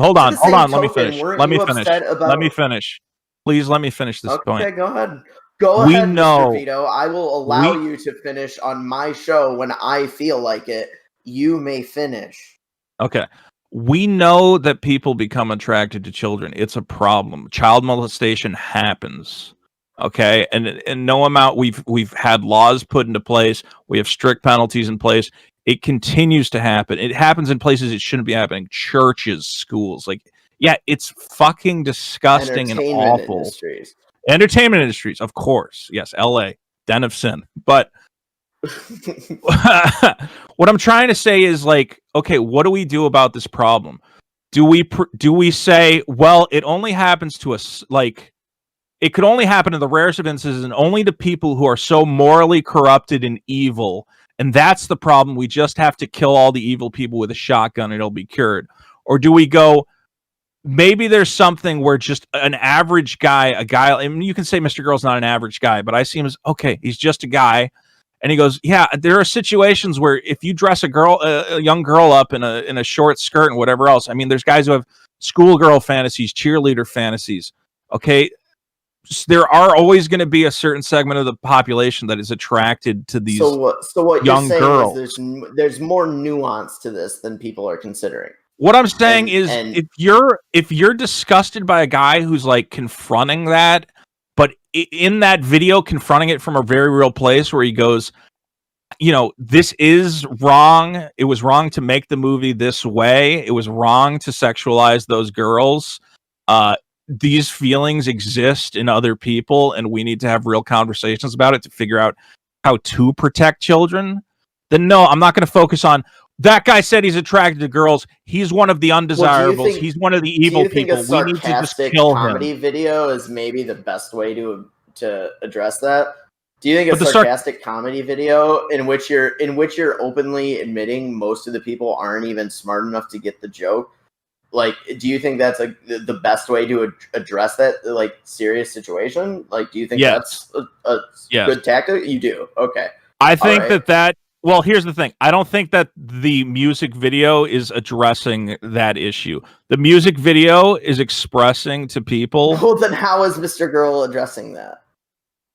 Hold on. Let me finish. Let me finish. Please let me finish this point. Okay, go ahead. Go ahead, Mr. Vito. I will allow you to finish on my show when I feel like it. You may finish. Okay. We know that people become attracted to children. It's a problem. Child molestation happens. Okay, and no amount we've had laws put into place. We have strict penalties in place. It continues to happen. It happens in places it shouldn't be happening. Churches, schools. Like, yeah, it's fucking disgusting and awful. Entertainment industries, of course. Yes, LA, den of sin. But what I'm trying to say is, like, okay, what do we do about this problem? Do we say, well, it only happens to us, like, it could only happen in the rarest of instances and only to people who are so morally corrupted and evil, and that's the problem. We just have to kill all the evil people with a shotgun and it'll be cured? Or do we go, maybe there's something where just an average guy, I mean, you can say Mr. Girl's not an average guy, but I see him as, okay, he's just a guy. And he goes, yeah, there are situations where if you dress a young girl up in a short skirt and whatever else, I mean, there's guys who have schoolgirl fantasies, cheerleader fantasies. Okay, there are always going to be a certain segment of the population that is attracted to these so what young you're saying girls. Is there's more nuance to this than people are considering. What I'm saying is, if you're disgusted by a guy who's like confronting that, but in that video confronting it from a very real place where he goes, you know, this is wrong. It was wrong to make the movie this way. It was wrong to sexualize those girls. These feelings exist in other people, and we need to have real conversations about it to figure out how to protect children. Then no, I'm not going to focus on that guy said he's attracted to girls. He's one of the undesirables. He's one of the evil people. We need to just kill him. Comedy video is maybe the best way to address that. Do you think a sarcastic comedy video in which you're openly admitting most of the people aren't even smart enough to get the joke? Like, do you think that's like the best way to address that, like, serious situation? Like, do you think that's a good tactic? You do. Okay. I think that. Well, here's the thing. I don't think that the music video is addressing that issue. The music video is expressing to people. Well, then how is Mr. Girl addressing that?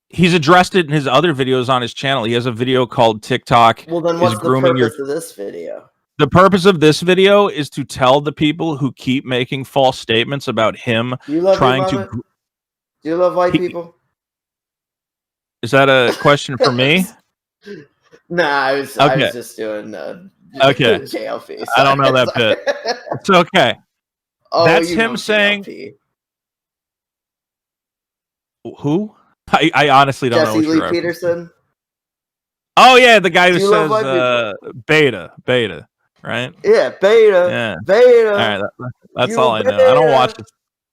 He's addressed it in his other videos on his channel. He has a video called TikTok. Well, then what's the purpose of this video? The purpose of this video is to tell the people who keep making false statements about him trying to. Do you love white people? Is that a question for me? Nah, I was just doing JLP. I don't know that bit. It's okay. That's him saying. Who? I honestly don't know. Jesse Lee Peterson. Oh yeah, the guy who says beta, right? Yeah, beta. Yeah, beta. All right, that's all I know. I don't watch it.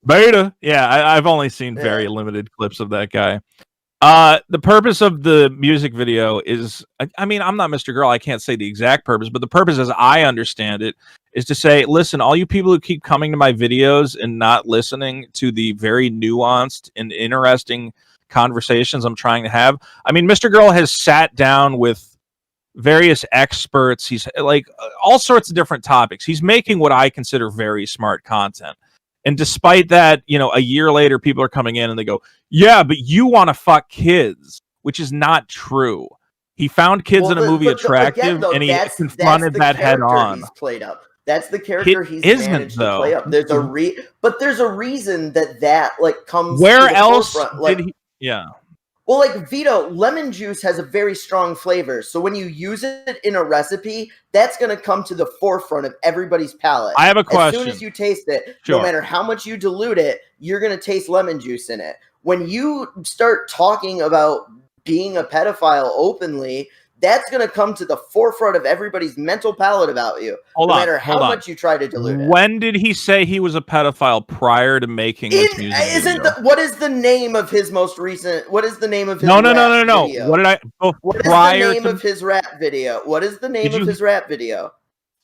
Beta. Yeah, I've only seen very limited clips of that guy. The purpose of the music video is, I mean, I'm not Mr. Girl. I can't say the exact purpose, but the purpose, as I understand it, is to say, listen, all you people who keep coming to my videos and not listening to the very nuanced and interesting conversations I'm trying to have. I mean, Mr. Girl has sat down with various experts. He's like all sorts of different topics. He's making what I consider very smart content. And despite that, you know, a year later, people are coming in and they go, yeah, but you want to fuck kids, which is not true. He found kids in a movie attractive, and he confronted that head on. He's played up. That's the character he's managed to play up. There's a reason that like comes. Where else did he? Yeah. Well, like Vito, lemon juice has a very strong flavor. So when you use it in a recipe, that's going to come to the forefront of everybody's palate. I have a question. As soon as you taste it, no matter how much you dilute it, you're going to taste lemon juice in it. When you start talking about being a pedophile openly, that's going to come to the forefront of everybody's mental palate about you, no matter how much you try to dilute it. When did he say he was a pedophile prior to making this music video? What is the name of his most recent? What is the name of his No. video? What did I? What is the name of his rap video? What is the name of his rap video?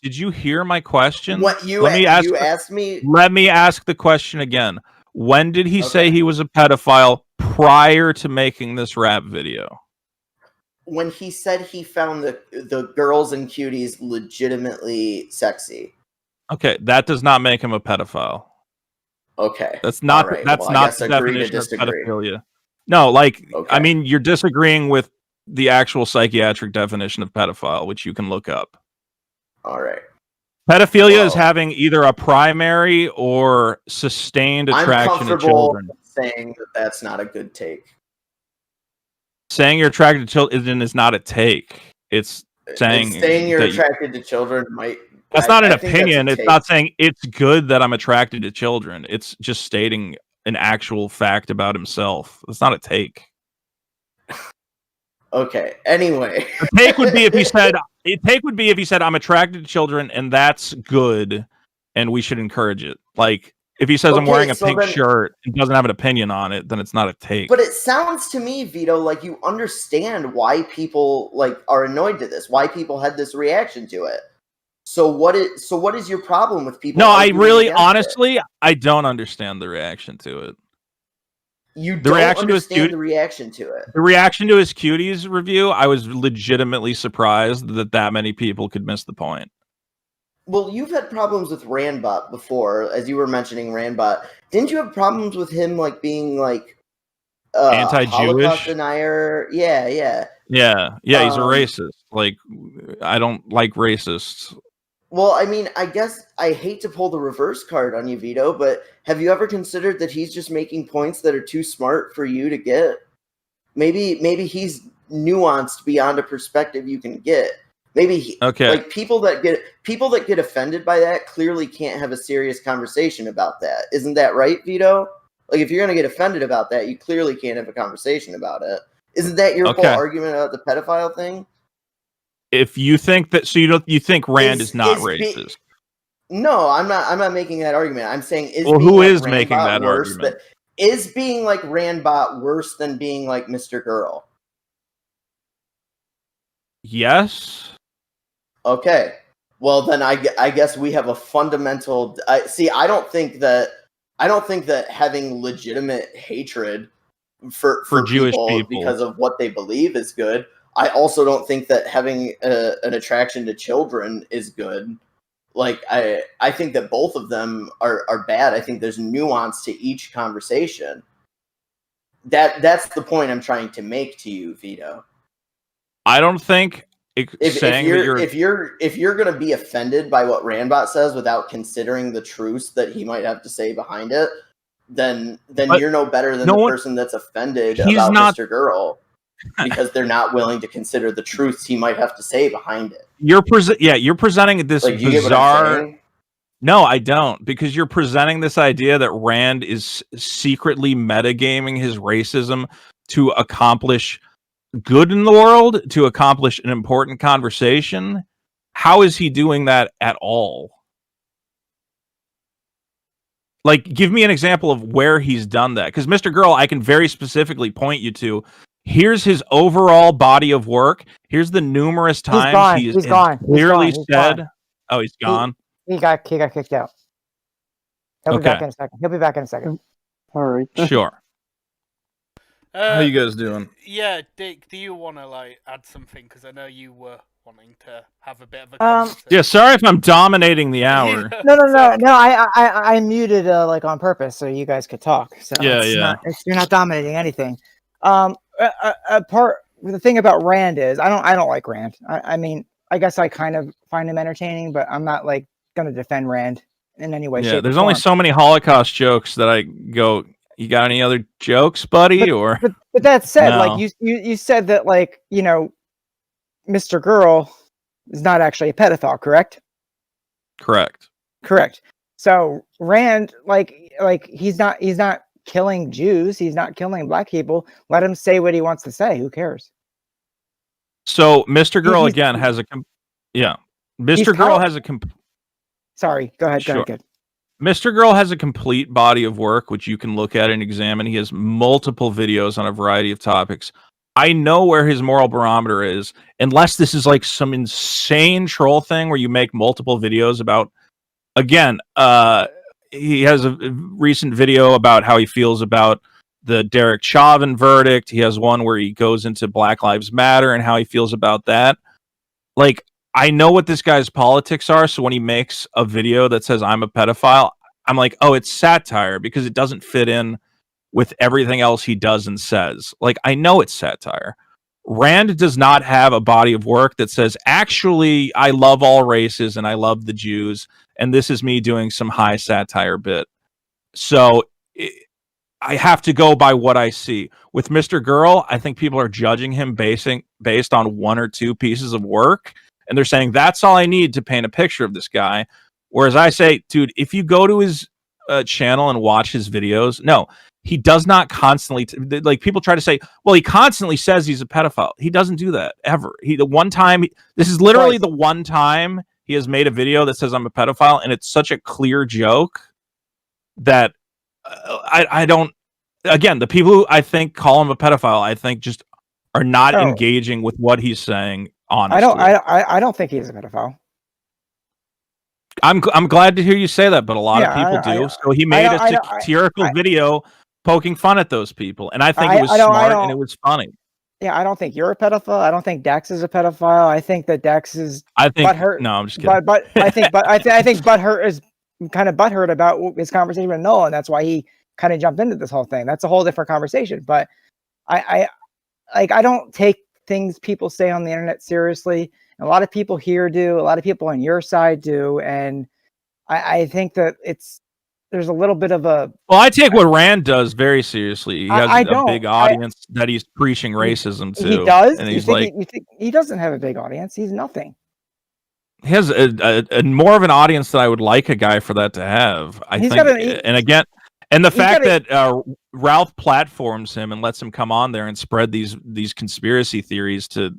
Did you hear my question? What you asked me? Let me ask the question again. When did he say he was a pedophile prior to making this rap video? When he said he found the girls and cuties legitimately sexy. Okay, that does not make him a pedophile. Okay. That's not not the definition of pedophilia. No, I mean, you're disagreeing with the actual psychiatric definition of pedophile, which you can look up. All right. Pedophilia is having either a primary or sustained attraction to children. Saying that that's not a good take. Saying you're attracted to children is not a take. It's saying you're attracted to children might. That's not an opinion. It's not saying it's good that I'm attracted to children. It's just stating an actual fact about himself. It's not a take. Okay. Anyway, the take would be if he said. Take would be if he said I'm attracted to children and that's good, and we should encourage it. Like if he says I'm wearing a pink shirt and doesn't have an opinion on it, then it's not a take. But it sounds to me, Vito, like you understand why people are annoyed to this. Why people had this reaction to it. So what is your problem with people? No, I really honestly I don't understand the reaction to it. You don't understand the reaction to it. The reaction to his Cuties review, I was legitimately surprised that many people could miss the point. Well, you've had problems with Randbot before, as you were mentioning Randbot. Didn't you have problems with him being anti-Jewish Holocaust denier? Yeah. He's a racist. I don't like racists. Well, I mean, I guess I hate to pull the reverse card on you, Vito, but have you ever considered that he's just making points that are too smart for you to get? Maybe he's nuanced beyond a perspective you can get. Maybe people that get offended by that clearly can't have a serious conversation about that. Isn't that right, Vito? If you're going to get offended about that, you clearly can't have a conversation about it. Isn't that your whole argument about the pedophile thing? If you think that, so you think Rand is not racist? No, I'm not. I'm not making that argument. I'm saying who is making that argument? Is being like Randbot worse than being like Mr. Girl? Yes. Okay. Well, then I guess we have a fundamental. I don't think that having legitimate hatred for Jewish people because of what they believe is good. I also don't think that having an attraction to children is good. I think that both of them are bad. I think there's nuance to each conversation. That's the point I'm trying to make to you, Vito. I don't think if you're going to be offended by what Randbot says without considering the truths that he might have to say behind it, then you're no better than the person that's offended about Mr. Girl. Because they're not willing to consider the truths he might have to say behind it. You're presenting this bizarre. No, I don't, because you're presenting this idea that Rand is secretly metagaming his racism to accomplish good in the world, to accomplish an important conversation. How is he doing that at all? Give me an example of where he's done that. Because Mr. Girl, I can very specifically point you to. Here's his overall body of work. Here's the numerous times he's clearly said, "Oh, he's gone." He got kicked out. He'll be back in a second. All right. Sure. How you guys doing? Yeah, Dick, do you want to add something? Because I know you were wanting to have a bit of a conversation. Yeah, sorry if I'm dominating the hour. No. I muted on purpose so you guys could talk. So you're not dominating anything. The thing about Rand is I don't like Rand. I mean, I guess I kind of find him entertaining, but I'm not going to defend Rand in any way. Yeah, there's only so many Holocaust jokes that I go, You got any other jokes, buddy? But that said, no. like you said that, like, you know, Mr. Girl is not actually a pedophile, correct? Correct. Correct. So Rand, like he's not killing Jews. He's not killing black people. Let him say what he wants to say. Who cares? So Mr. Girl again has a Mr. Girl has a Sorry, go ahead. Sure. Go ahead. Mr. Girl has a complete body of work which you can look at and examine. He has multiple videos on a variety of topics. I know where his moral barometer is, unless this is like some insane troll thing where you make multiple videos about. Again, he has a recent video about how he feels about the Derek Chauvin verdict. He has one where he goes into Black Lives Matter and how he feels about that. Like, I know what this guy's politics are, so when he makes a video that says I'm a pedophile, I'm like, oh, it's satire because it doesn't fit in with everything else he does and says. Like, I know it's satire. Rand does not have a body of work that says, actually, I love all races and I love the Jews, and this is me doing some high satire bit. So I have to go by what I see. With Mr. Girl, I think people are judging him based on one or two pieces of work, and they're saying, that's all I need to paint a picture of this guy. Whereas I say, dude, if you go to his channel and watch his videos, no, he does not constantly like people try to say, well, he constantly says he's a pedophile. He doesn't do that ever. This is literally the one time he has made a video that says I'm a pedophile, and it's such a clear joke that I don't. Again, the people who I think call him a pedophile, I think just are not engaging with what he's saying. Honestly, I don't think he's a pedophile. I'm glad to hear you say that, but a lot of people do. So he made a satirical video poking fun at those people, and I think it was smart and it was funny. Yeah, I don't think you're a pedophile. I don't think Dax is a pedophile. I think that Dax is. Butthurt. No, I'm just kidding. But I think Butthurt is kind of butthurt about his conversation with Noah, and that's why he kind of jumped into this whole thing. That's a whole different conversation. But I don't take things people say on the internet seriously. A lot of people here do. A lot of people on your side do, and I think that there's a little bit of a. Well, I take what Rand does very seriously. He has a big audience that he's preaching racism to. He does. And you think he doesn't have a big audience? He's nothing. He has a more of an audience than I would like a guy for that to have. I think, and the fact that Ralph platforms him and lets him come on there and spread these conspiracy theories to,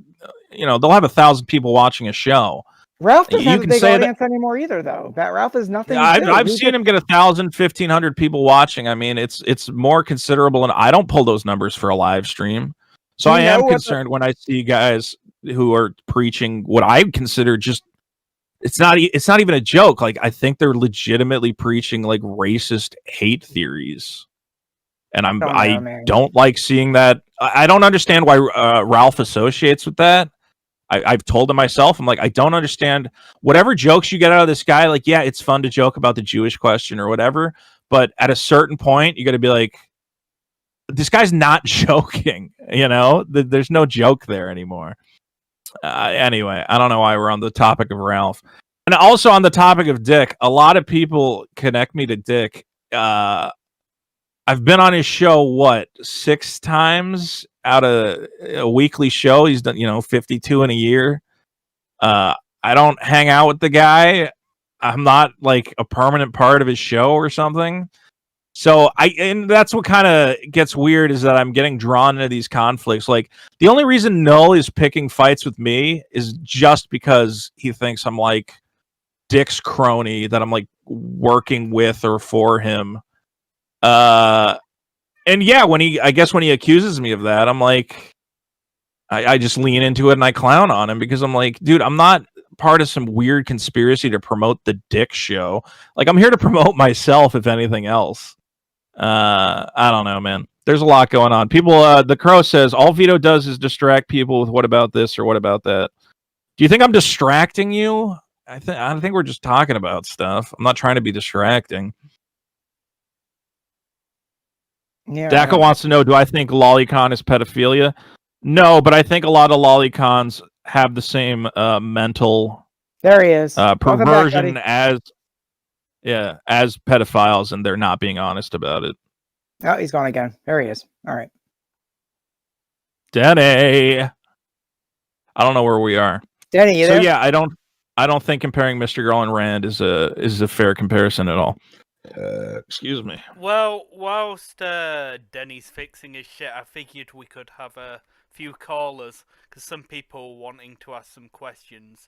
they'll have 1,000 people watching a show. Ralph doesn't have a big audience anymore either, though. Ralph is nothing. I've seen him get 1,000, 1,500 people watching. I mean, it's more considerable, and I don't pull those numbers for a live stream. So I am concerned when I see guys who are preaching what I consider just. It's not even a joke. Like, I think they're legitimately preaching like racist hate theories, and I don't like seeing that. I don't understand why Ralph associates with that. I've told him myself. I'm like, I don't understand whatever jokes you get out of this guy. Like, yeah, it's fun to joke about the Jewish question or whatever, but at a certain point, you got to be like, this guy's not joking. There's no joke there anymore. Anyway, I don't know why we're on the topic of Ralph. And also on the topic of Dick, a lot of people connect me to Dick. I've been on his show, 6 times out of a weekly show. He's done, 52 in a year. I don't hang out with the guy. I'm not like a permanent part of his show or something. So and that's what kind of gets weird is that I'm getting drawn into these conflicts. Like, the only reason Null is picking fights with me is just because he thinks I'm like Dick's crony, that I'm like working with or for him. And yeah, when he accuses me of that, I'm like, I just lean into it and I clown on him because I'm like, dude, I'm not part of some weird conspiracy to promote the Dick show. Like, I'm here to promote myself, if anything else. I don't know, man. There's a lot going on. People, the Crow says all Vito does is distract people with what about this or what about that. Do you think I'm distracting you? I think we're just talking about stuff. I'm not trying to be distracting. Yeah. Daka wants to know, do I think lolicon is pedophilia? No, but I think a lot of lolicons have the same mental there he is. perversion as pedophiles, and they're not being honest about it. Oh, he's gone again. There he is. All right. Denny. I don't know where we are. Denny, you So there? yeah, I don't think comparing Mr. Girl and Rand is a fair comparison at all. Excuse me. Well, whilst Denny's fixing his shit, I figured we could have a few callers because some people wanting to ask some questions.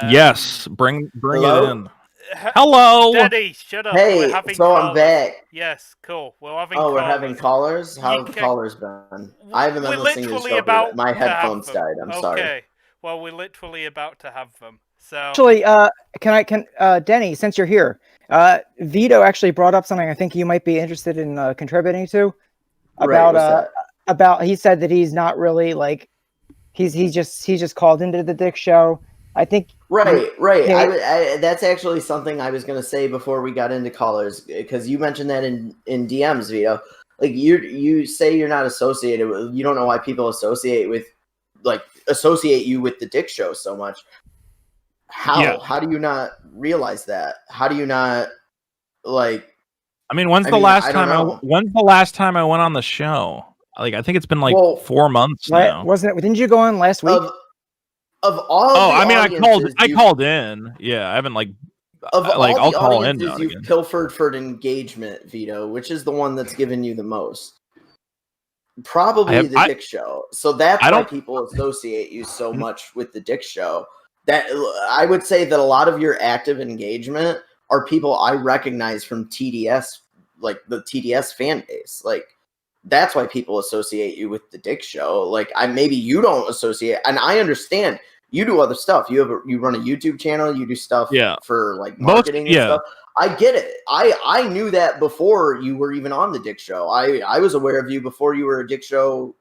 Yes, bring Hello? it in. Hello, Denny, shut up. Hey, We're having so callers. I'm back. Yes, cool. We're having Oh, callers. we're having callers? How You have the can- callers been? I haven't been We're listening to the literally show. about My to have headphones them. died. I'm sorry. Okay. Well, we're literally about to have them. So Actually, can Denny, since you're here, Vito actually brought up something I think you might be interested in contributing to. Right, About what's that? about he said that he's not really like he's just called into the Dick show. I think Right. Yeah. That's actually something I was going to say before we got into callers, because you mentioned that in DMs, Vito. Like you say you're not associated with, you don't know why people associate you with the Dick show so much. How? Yeah. How do you not realize that? How do you not like? I mean, when's the last time I went on the show? Like, I think it's been like 4 months now. Wasn't it? Didn't you go on last week? Of all Oh, the I mean, I audiences called in. Yeah, I haven't I'll call in now you've again. pilfered for engagement, Vito, which is the one that's given you the most. Probably the Dick show. So that's why people associate you so much with the Dick show. That I would say that a lot of your active engagement are people I recognize from TDS, like the TDS fan base. Like that's why people associate you with the Dick show. Like maybe you don't associate, and I understand you do other stuff. You run a YouTube channel, you do stuff for like marketing and stuff. I get it. I knew that before you were even on the Dick show. I was aware of you before you were a Dick show.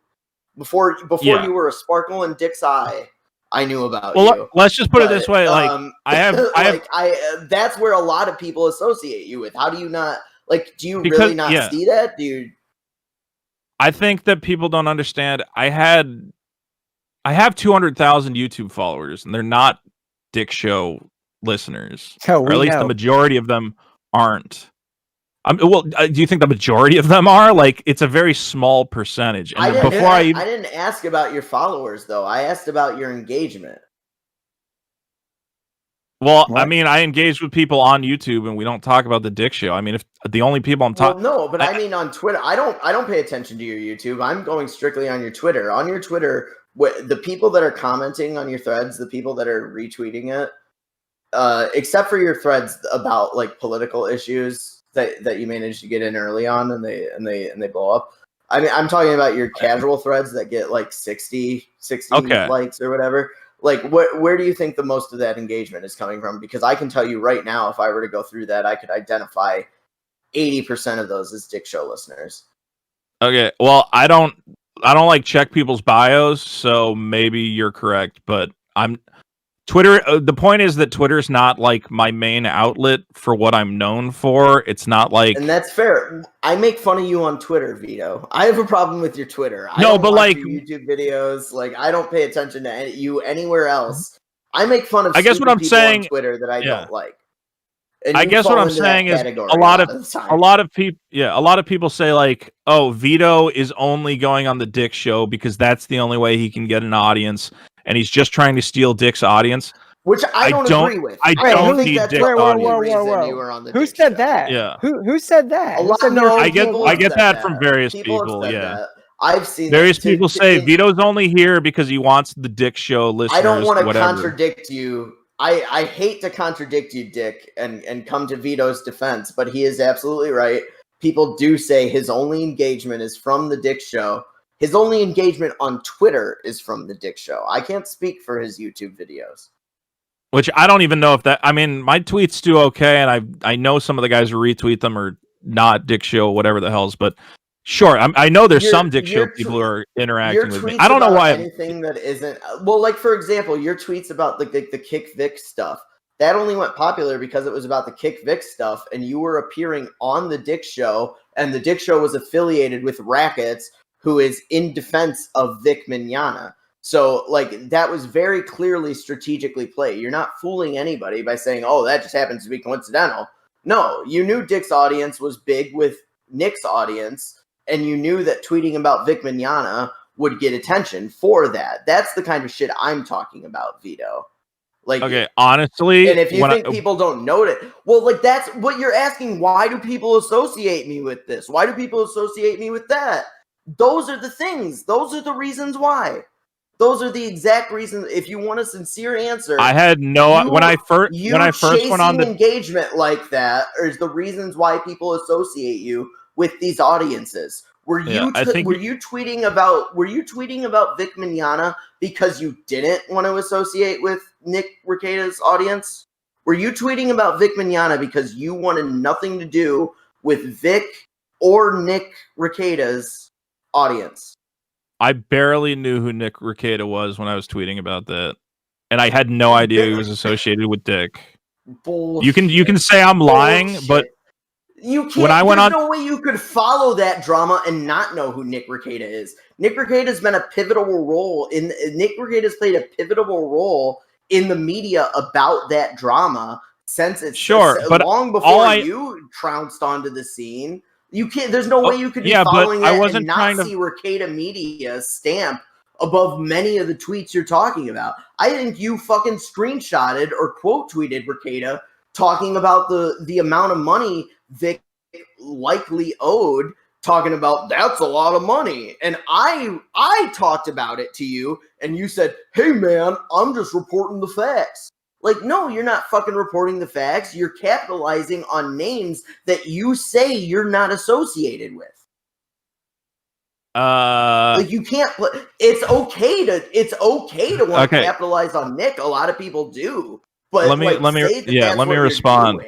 Before you were a sparkle in Dick's eye, I knew about you. Well, let's just put it this way: like I have, that's where a lot of people associate you with. How do you not like? Do you really not see that? Do you? I think that people don't understand. I have 200,000 YouTube followers, and they're not Dick show listeners, or at least the majority of them aren't. Do you think the majority of them are? Like, it's a very small percentage. And I didn't ask about your followers, though. I asked about your engagement. Well, I mean, I engage with people on YouTube, and we don't talk about the Dick show. I mean, if the only people I'm talking, no, but I mean on Twitter, I don't pay attention to your YouTube. I'm going strictly on your Twitter. On your Twitter, the people that are commenting on your threads, the people that are retweeting it, except for your threads about like political issues that you managed to get in early on, and they blow up. I mean, I'm talking about your casual threads that get like 60 likes or whatever. Like, where do you think the most of that engagement is coming from? Because I can tell you right now, if I were to go through that, I could identify 80% of those as Dick show listeners. Okay, well, I don't like check people's bios, so maybe you're correct, but Twitter. The point is that Twitter's not like my main outlet for what I'm known for. It's not like, and that's fair. I make fun of you on Twitter, Vito. I have a problem with your Twitter. I no, don't but watch like your YouTube videos, like I don't pay attention to you anywhere else. I make fun of. I guess what I'm saying on Twitter that I don't like. And I guess what I'm saying is a lot of people say like, oh, Vito is only going on the Dick show because that's the only way he can get an audience, and he's just trying to steal Dick's audience. Which I don't agree with. I don't need Dick's audience. Who said that? Yeah. Who said that? I get that from various people. Yeah. I've seen various people say Vito's only here because he wants the Dick show listeners. I don't want to contradict you. I hate to contradict you, Dick, and come to Vito's defense, but he is absolutely right. People do say his only engagement is from the Dick show. His only engagement on Twitter is from the Dick show. I can't speak for his YouTube videos. Which I don't even know if that. I mean, my tweets do okay, and I know some of the guys who retweet them are not Dick show, whatever the hell's. But sure, I know there's some Dick show people who are interacting with me. I don't know why anything that isn't well. Like for example, your tweets about the Kick Vic stuff that only went popular because it was about the Kick Vic stuff, and you were appearing on the Dick show, and the Dick show was affiliated with Rackets, who is in defense of Vic Mignogna. So, like, that was very clearly strategically played. You're not fooling anybody by saying, oh, that just happens to be coincidental. No, you knew Dick's audience was big with Nick's audience, and you knew that tweeting about Vic Mignogna would get attention for that. That's the kind of shit I'm talking about, Vito. Like, okay, honestly, and if you think people don't know it, well, like that's what you're asking. Why do people associate me with this? Why do people associate me with that? Those are the things. Those are the reasons why. Those are the exact reasons. If you want a sincere answer, I had no when I first went on the engagement like that is the reasons why people associate you with these audiences. Were you tweeting about Vic Mignogna because you didn't want to associate with Nick Rekieta's audience? Were you tweeting about Vic Mignogna because you wanted nothing to do with Vic or Nick Rekieta's audience? I barely knew who Nick Rekieta was when I was tweeting about that, and I had no idea he was associated with Dick. Bullshit. You can say I'm lying, but you can't. When I went there's no way you could follow that drama and not know who Nick Rekieta is. Nick Rekieta's been a pivotal role Nick Rekieta's played a pivotal role in the media about that drama since it's long before you trounced onto the scene. You can't. There's no way you could be following that and not see Rekieta Media stamp above many of the tweets you're talking about. I think you fucking screenshotted or quote tweeted Rekieta talking about the amount of money Vic likely owed, talking about that's a lot of money. And I talked about it to you, and you said, "Hey man, I'm just reporting the facts." Like, no, you're not fucking reporting the facts. You're capitalizing on names that you say you're not associated with. Like, you can't. It's okay to want to capitalize on Nick. A lot of people do. But let me respond.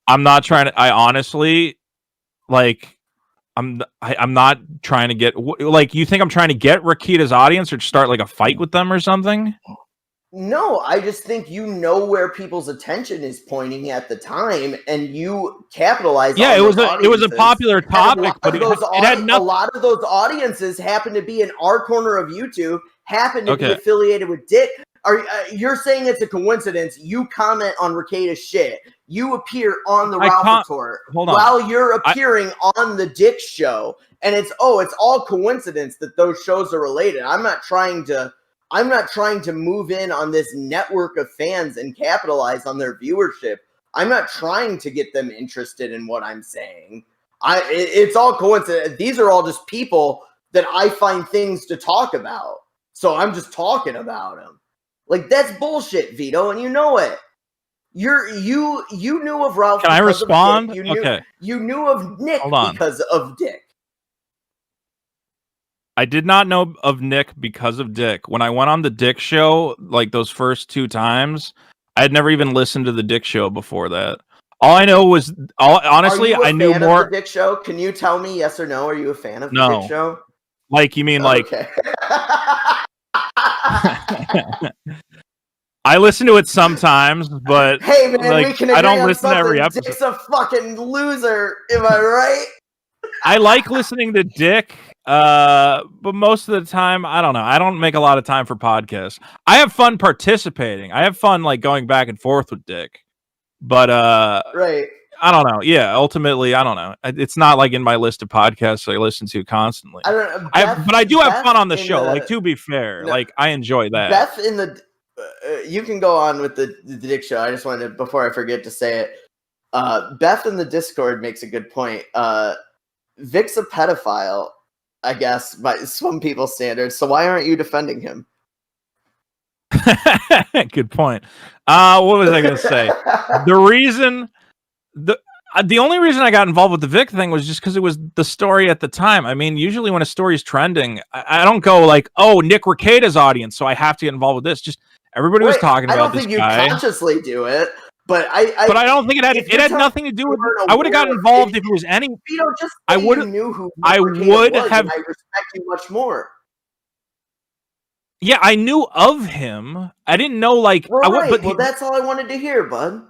I'm not trying to. I honestly, like, I'm not trying to get. Like, you think I'm trying to get Rekieta's audience or start like a fight with them or something? No, I just think you know where people's attention is pointing at the time, and you capitalize. Yeah, it was a popular topic, but it had nothing. A lot of those audiences happen to be in our corner of YouTube, happen to be affiliated with Dick. You're saying it's a coincidence? You comment on Rekieta's shit. You appear on the Ralph Report while you're appearing on the Dick Show, and it's all coincidence that those shows are related. I'm not trying to move in on this network of fans and capitalize on their viewership. I'm not trying to get them interested in what I'm saying. It's all coincidence. These are all just people that I find things to talk about. So I'm just talking about them. Like, that's bullshit, Vito, and you know it. You knew of Ralph. Can I respond? You knew of Nick because of Dick. I did not know of Nick because of Dick. When I went on the Dick Show, like those first 2 times, I had never even listened to the Dick Show before that. All I know was, honestly, I knew more. Of the Dick Show? Can you tell me yes or no? Are you a fan of the Dick Show? Like, you mean like? Okay. I listen to it sometimes, but hey man, like, we can agree I don't on listen to every episode. Dick's a fucking loser. Am I right? I like listening to Dick, but most of the time, I don't know. I don't make a lot of time for podcasts. I have fun participating. I have fun like going back and forth with Dick, but right. I don't know. Yeah, ultimately, I don't know. It's not like in my list of podcasts I listen to constantly. I don't know. But I do have fun on the show. Like, to be fair, like, I enjoy that. Beth in the, you can go on with the Dick Show. I just wanted to, before I forget to say it, Beth in the Discord makes a good point. Vic's a pedophile, I guess, by some people's standards. So why aren't you defending him? Good point. What was I going to say? The only reason I got involved with the Vic thing was just because it was the story at the time. I mean, usually when a story's trending, I don't go like, "Oh, Nick Rekieta's audience," so I have to get involved with this. Just everybody was talking about this guy. I don't think you consciously do it, but I don't think it had nothing to do with. I would have gotten involved if it was any. I would knew who Nick Rekieta was, and I respect you much more. Yeah, I knew of him. I didn't know like. Well, that's all I wanted to hear, bud.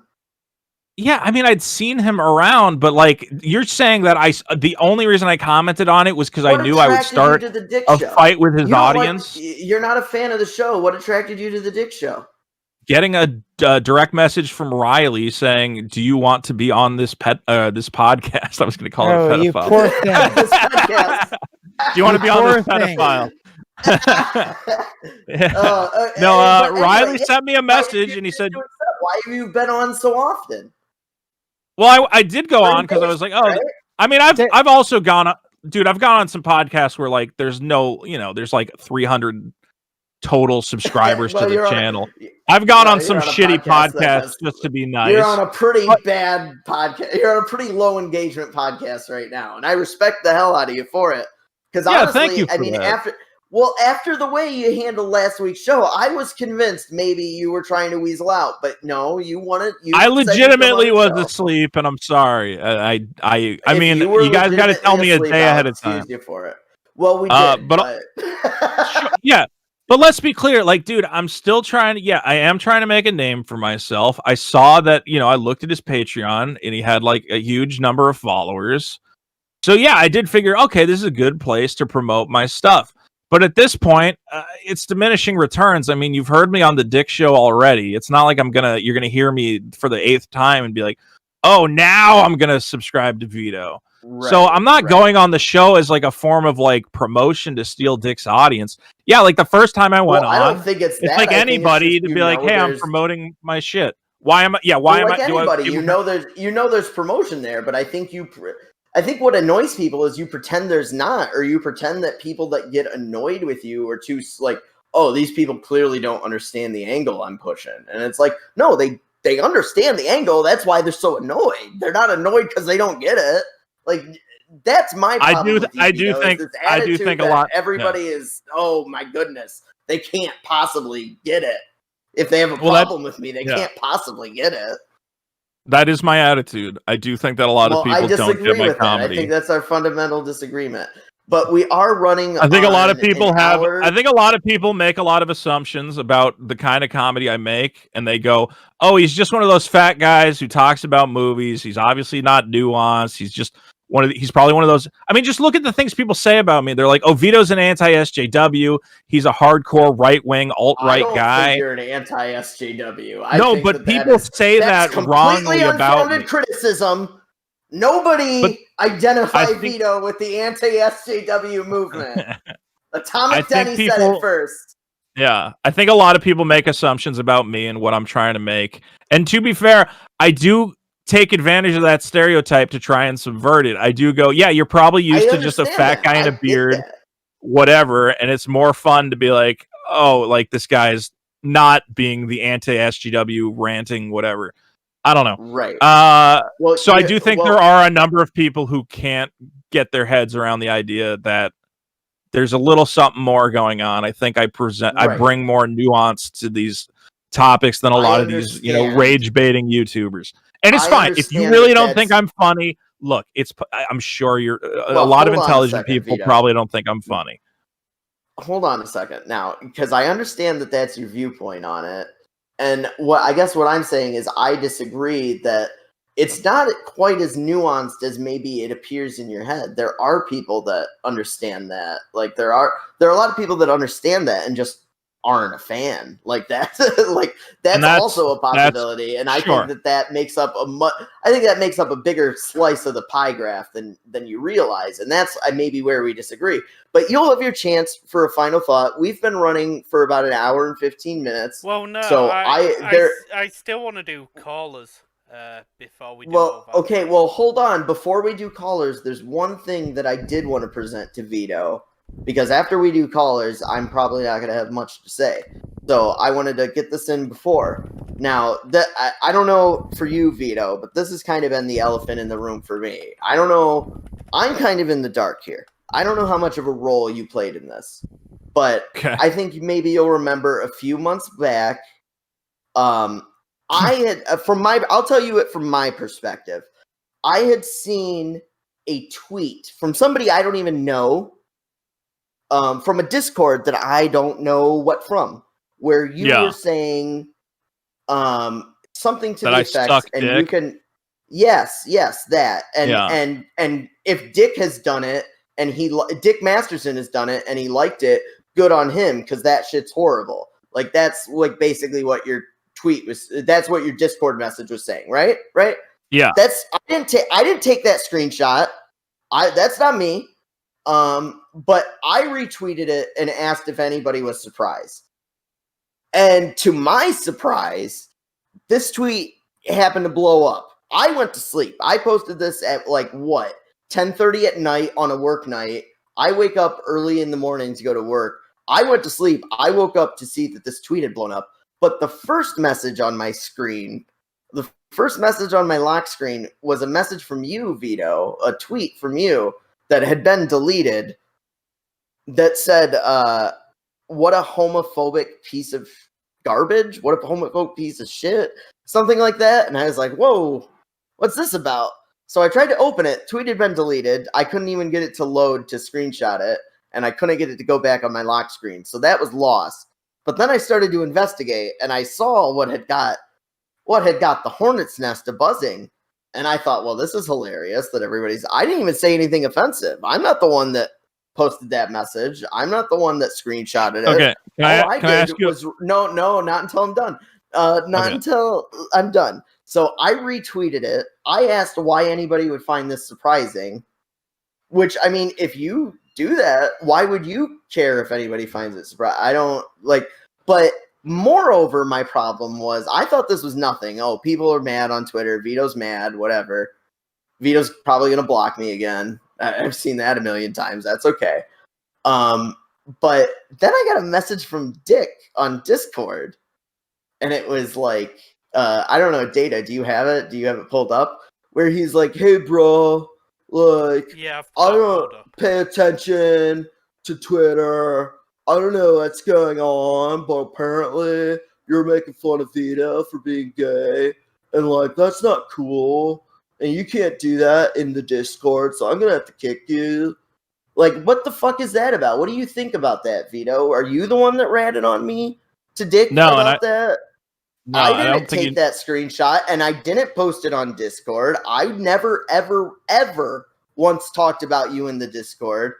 Yeah, I mean, I'd seen him around, but like, you're saying that the only reason I commented on it was because I knew I would start a fight with his audience. You're not a fan of the show. What attracted you to the Dick Show? getting a direct message from Riley saying, "Do you want to be on this this podcast?" I was going to call it a pedophile. You poor thing. This podcast. Do you want to be on this pedophile? Riley sent me a message and he said, "Why have you been on so often?" Well, I did go on because I was like, oh, right? I mean, I've also gone on, dude. I've gone on some podcasts where like there's no, there's like 300 total subscribers to the channel. I've gone on some shitty podcasts just to be nice. You're on a pretty bad podcast. You're on a pretty low engagement podcast right now, and I respect the hell out of you for it. Because honestly, thank you for that. After the way you handled last week's show, I was convinced maybe you were trying to weasel out, but no, you wanted. I legitimately was asleep, and I'm sorry. I mean, you guys got to tell me a day ahead of time. You for it. Well, we did, but yeah. But let's be clear, like, dude, I'm still trying to. Yeah, I am trying to make a name for myself. I saw that, I looked at his Patreon, and he had like a huge number of followers. So yeah, I did figure, okay, this is a good place to promote my stuff. But at this point, it's diminishing returns. I mean, you've heard me on the Dick Show already. It's not like you're gonna hear me for the 8th time and be like, oh, now I'm gonna subscribe to Vito. Right, so I'm not going on the show as like a form of like promotion to steal Dick's audience. Yeah, like the first time I went on, I don't think it's like anybody to be like, hey, I'm promoting my shit. Why am I? Yeah, why am I? Anybody, there's promotion there, but I think what annoys people is you pretend there's not, or you pretend that people that get annoyed with you are too like, oh, these people clearly don't understand the angle I'm pushing. And it's like, no, they understand the angle. That's why they're so annoyed. They're not annoyed because they don't get it. Like, that's my problem. I do think a lot. Everybody is, oh my goodness, they can't possibly get it. If they have a problem with me, they can't possibly get it. That is my attitude. I do think that a lot of people don't get my comedy. I think that's our fundamental disagreement. But we are running. I think a lot of people have. I think a lot of people make a lot of assumptions about the kind of comedy I make, and they go, "Oh, he's just one of those fat guys who talks about movies. He's obviously not nuanced. He's just he's probably one of those." I mean, just look at the things people say about me. They're like, "Oh, Vito's an anti-SJW. He's a hardcore right-wing alt-right guy." Think you're an anti-SJW. No, but people say that wrongly about me. Criticism. Nobody identified Vito with the anti-SJW movement. Atomic Denny said it first. Yeah, I think a lot of people make assumptions about me and what I'm trying to make. And to be fair, I do take advantage of that stereotype to try and subvert it. I do go, yeah, you're probably used to just a fat guy in a beard, whatever, and it's more fun to be like, oh, like this guy's not being the anti-SJW ranting, whatever. I don't know. Right. So I do think there are a number of people who can't get their heads around the idea that there's a little something more going on. I think I bring more nuance to these topics than a lot of these, rage baiting YouTubers. And it's fine. If you really don't think I'm funny, look, I'm sure you're a lot of intelligent people probably don't think I'm funny. Hold on a second now, because I understand that that's your viewpoint on it. And what I'm saying is I disagree that it's not quite as nuanced as maybe it appears in your head. There are people that understand that. Like there are a lot of people that understand that and just aren't a fan. Like that's also a possibility. And I think that makes up a bigger slice of the pie graph than you realize. And that's maybe where we disagree. But you'll have your chance for a final thought. We've been running for about an hour and 15 minutes. Well, no, so I still want to do callers before we do all that. Okay, well, hold on. Before we do callers, there's one thing that I did want to present to Vito. Because after we do callers, I'm probably not going to have much to say. So I wanted to get this in before. Now, I don't know for you, Vito, but this has kind of been the elephant in the room for me. I don't know. I'm kind of in the dark here. I don't know how much of a role you played in this. But I think maybe you'll remember a few months back, I'll tell you it from my perspective. I had seen a tweet from somebody I don't even know, from a Discord that I don't know what from, where you were saying something to the effect, and Dick. You can, yes, that, and if Dick has done it, and Dick Masterson has done it, and he liked it, good on him, because that shit's horrible. Like that's like basically what you're tweet was. That's what your Discord message was saying, right? Right? Yeah. I didn't take that screenshot. That's not me. But I retweeted it and asked if anybody was surprised. And to my surprise, this tweet happened to blow up. I went to sleep. I posted this at 10:30 at night on a work night. I wake up early in the morning to go to work. I went to sleep. I woke up to see that this tweet had blown up. But the first message on my screen, the first message on my lock screen was a message from you, Vito, a tweet from you that had been deleted that said, what a homophobic piece of garbage. What a homophobic piece of shit. Something like that. And I was like, whoa, what's this about? So I tried to open it. Tweet had been deleted. I couldn't even get it to load to screenshot it. And I couldn't get it to go back on my lock screen. So that was lost. But then I started to investigate, and I saw what had got the hornet's nest a buzzing. And I thought, well, this is hilarious that I didn't even say anything offensive. I'm not the one that posted that message. I'm not the one that screenshotted it. Okay. All I did was no, not until I'm done. Until I'm done. So I retweeted it. I asked why anybody would find this surprising. Which, I mean, if you do that, why would you care if anybody finds it surprising? I don't but moreover, my problem was I thought this was nothing. Oh, people are mad on Twitter. Vito's mad, whatever. Vito's probably going to block me again. I've seen that a million times. That's okay. But then I got a message from Dick on Discord, and it was like, I don't know, Data, do you have it? Do you have it pulled up? Where he's like, hey, bro, like, yeah, I don't pay attention to Twitter. I don't know what's going on, but apparently you're making fun of Vito for being gay, and like, that's not cool. And you can't do that in the Discord, so I'm going to have to kick you. Like, what the fuck is that about? What do you think about that, Vito? Are you the one that ratted on me to Dick about that? No, I didn't take that screenshot, and I didn't post it on Discord. I never, ever, ever once talked about you in the Discord.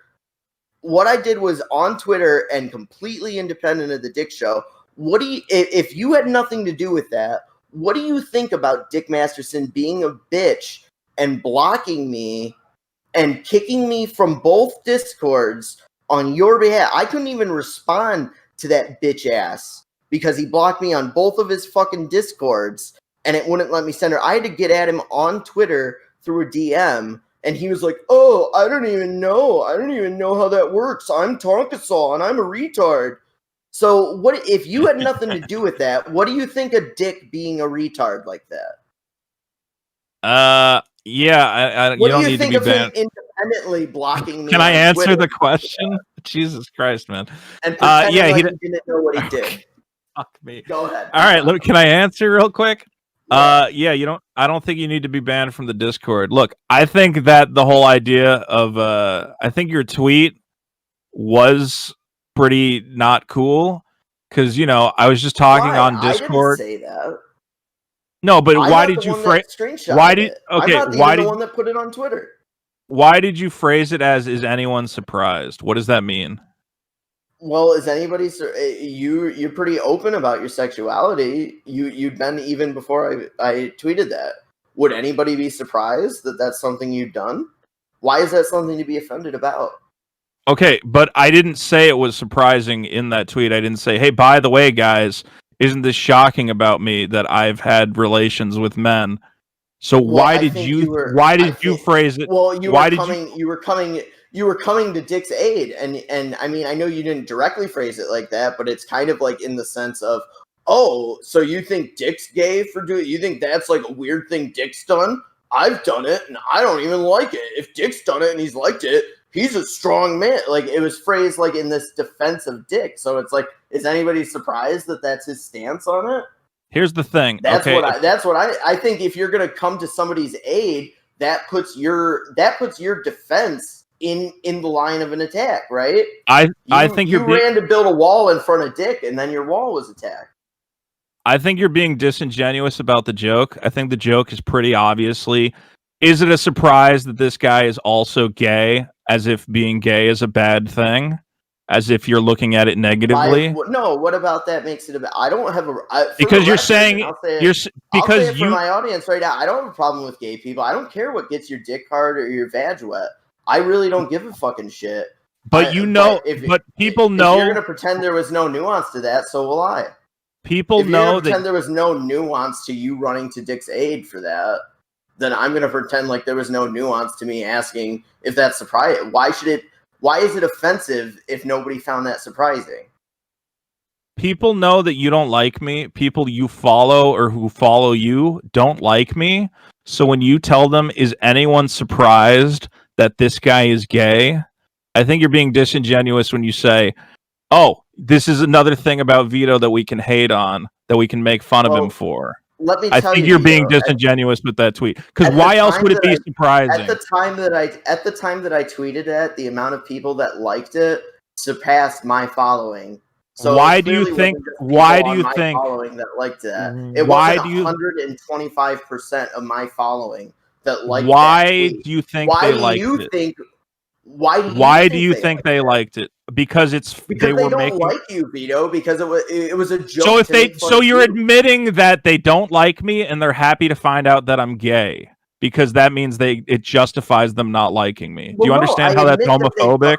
What I did was on Twitter and completely independent of the Dick Show. If you had nothing to do with that, what do you think about Dick Masterson being a bitch and blocking me and kicking me from both Discords on your behalf? I couldn't even respond to that bitch ass because he blocked me on both of his fucking Discords and it wouldn't let me send her. I had to get at him on Twitter through a DM, and he was like, oh, I don't even know how that works. I'm Tonkasaw and I'm a retard. So what if you had nothing to do with that? What do you think of Dick being a retard like that? Yeah, what you don't do you need think to be of banned. him independently blocking me? Can I answer Twitter? the question? Jesus Christ, man. And pretending he didn't know what he did. Fuck me. Go ahead. All right, look, can I answer real quick? Yeah. I don't think you need to be banned from the Discord. Look, I think that the whole idea of I think your tweet was pretty not cool because I was just talking on Discord. I didn't say that. No, but why did you phrase? Why did okay? I'm not why the did one that put it on Twitter? Why did you phrase it as "is anyone surprised"? What does that mean? Well, is anybody? You're pretty open about your sexuality. You'd been even before I tweeted that. Would anybody be surprised that that's something you've done? Why is that something to be offended about? Okay, but I didn't say it was surprising in that tweet. I didn't say, "Hey, by the way, guys, isn't this shocking about me that I've had relations with men?" So why did you phrase it? Well, you were coming to Dick's aid, and I mean, I know you didn't directly phrase it like that, but it's kind of like in the sense of, oh, so you think Dick's gay for doing? You think that's like a weird thing Dick's done? I've done it, and I don't even like it. If Dick's done it and he's liked it, he's a strong man. Like, it was phrased like in this defense of Dick. So it's like, is anybody surprised that that's his stance on it? Here's the thing. That's what I think. If you're gonna come to somebody's aid, that puts your defense in the line of an attack, right? I think you ran to build a wall in front of Dick, and then your wall was attacked. I think you're being disingenuous about the joke. I think the joke is pretty obviously. Is it a surprise that this guy is also gay, as if being gay is a bad thing? as if you're looking at it negatively. No, what about that makes it about? I don't have because you're saying because for my audience right now, I don't have a problem with gay people. I don't care what gets your dick hard or your vag wet. I really don't give a fucking shit. But people know. If you're gonna pretend there was no nuance to that, so will I. People know that pretend there was no nuance to you running to Dick's aid for that, then I'm gonna pretend like there was no nuance to me asking if that's surprising. Why is it offensive if nobody found that surprising? People know that you don't like me. People you follow or who follow you don't like me. So when you tell them, is anyone surprised that this guy is gay? I think you're being disingenuous when you say, oh, this is another thing about Vito that we can hate on, that we can make fun of him for. Let me tell you, I think you're being disingenuous with that tweet. Because why else would it be surprising? At the time that I tweeted it, the amount of people that liked it surpassed my following. So why do you think? Why do you think following that liked that? It wasn't 125% of my following that liked. Why do you think they liked it? Why do you think they liked it? Because they don't like you, Vito. Because it was a joke. So you're admitting that they don't like me and they're happy to find out that I'm gay because that means it justifies them not liking me. Do you understand how that's homophobic?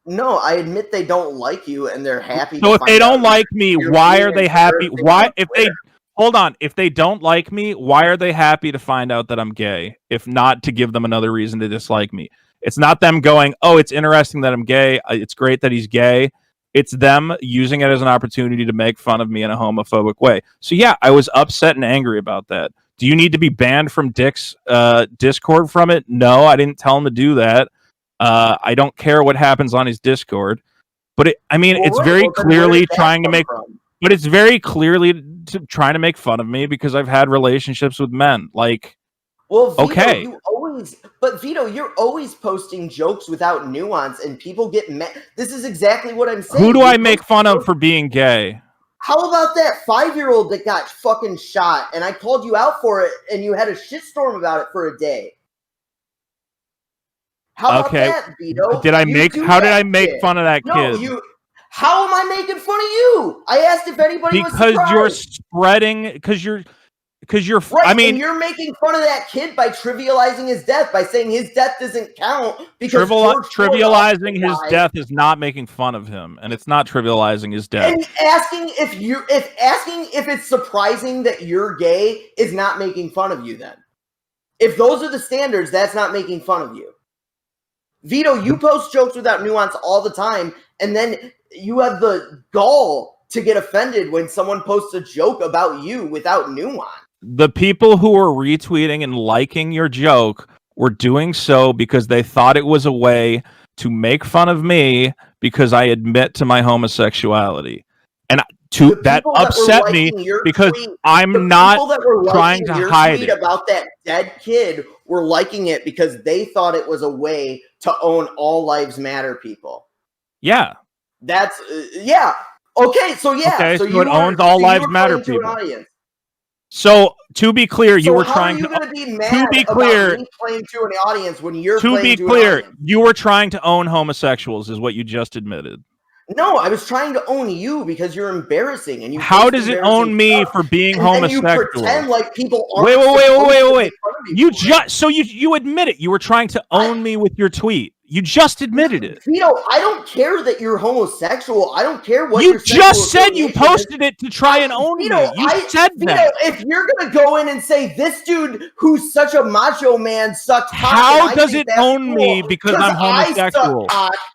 No, I admit they don't like you and they're happy. So if they don't like me, why are they happy? If they don't like me, why are they happy to find out that I'm gay? If not to give them another reason to dislike me. It's not them going, oh, it's interesting that I'm gay. It's great that he's gay. It's them using it as an opportunity to make fun of me in a homophobic way. So yeah, I was upset and angry about that. Do you need to be banned from Dick's Discord from it? No, I didn't tell him to do that. I don't care what happens on his Discord. But it's very clearly trying to make... But it's very clearly trying to make fun of me because I've had relationships with men. Like... Well, Vito, Vito, you're always posting jokes without nuance, and people get mad. This is exactly what I'm saying. Who do I make fun of for being gay? How about that 5-year-old that got fucking shot, and I called you out for it, and you had a shitstorm about it for a day? How about that, Vito? How did I make fun of that kid? How am I making fun of you? I asked if anybody was surprised. Because you're spreading... Because you're right, and you're making fun of that kid by trivializing his death, by saying his death doesn't count because trivializing his death is not making fun of him, and it's not trivializing his death. And asking if it's surprising that you're gay is not making fun of you. Then, if those are the standards, that's not making fun of you. Vito, you post jokes without nuance all the time, and then you have the gall to get offended when someone posts a joke about you without nuance. The people who were retweeting and liking your joke were doing so because they thought it was a way to make fun of me because I admit to my homosexuality. And that upset me because I'm not trying to hide it. About that dead kid were liking it because they thought it was a way to own all lives matter people. Yeah. That's yeah. Okay, so yeah. Okay, so it owns all lives matter people. So to be clear, you were trying to. To be clear, playing to an audience when you're. To be clear, you were trying to own homosexuals, is what you just admitted. No, I was trying to own you because you're embarrassing, and you. How does it own me for being homosexual? You pretend like people aren't. Wait. You admit it. You were trying to own me with your tweet. You just admitted it. Vito, I don't care that you're homosexual. I don't care what you just said. You posted it to try and own me. You said that. If you're gonna go in and say this dude who's such a macho man sucks cock, how does it own me because I'm homosexual?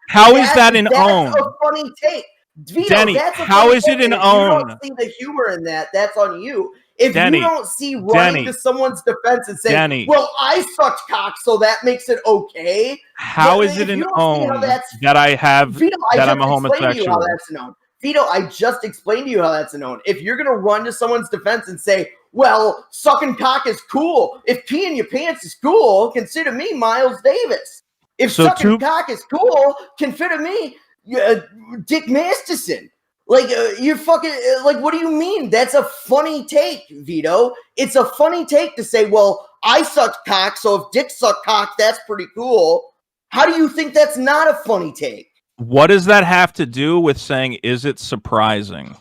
How is that an own? That's a funny take. Vito, Denny, how is it an own? You don't see the humor in that. That's on you. If you don't see running to someone's defense and saying, well, I sucked cock, so that makes it okay. How is it an own that I have, Vito, that I'm a homosexual? Vito, I just explained to you how that's a known. If you're going to run to someone's defense and say, well, sucking cock is cool. If peeing your pants is cool, consider me Miles Davis. If sucking cock is cool, consider me Dick Masterson. Like, you're fucking, like, what do you mean? That's a funny take, Vito. It's a funny take to say, well, I sucked cock, so if Dick sucked cock, that's pretty cool. How do you think that's not a funny take? What does that have to do with saying, is it surprising?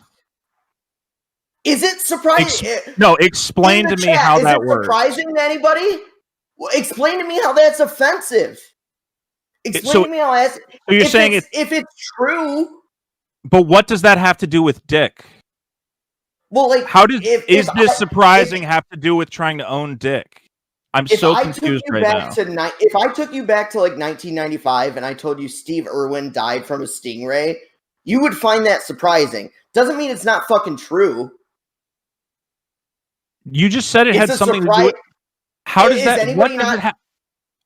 Is it surprising? No, explain to me how that works. Is it surprising to anybody? Well, explain to me how that's offensive. Explain to me how that's... So you're saying if it's true... But what does that have to do with Dick? Well, like... How does this surprising have to do with trying to own Dick? I'm so confused right now. If I took you back to like 1995 and I told you Steve Irwin died from a stingray, you would find that surprising. Doesn't mean it's not fucking true. You just said it had something to do with... How does that...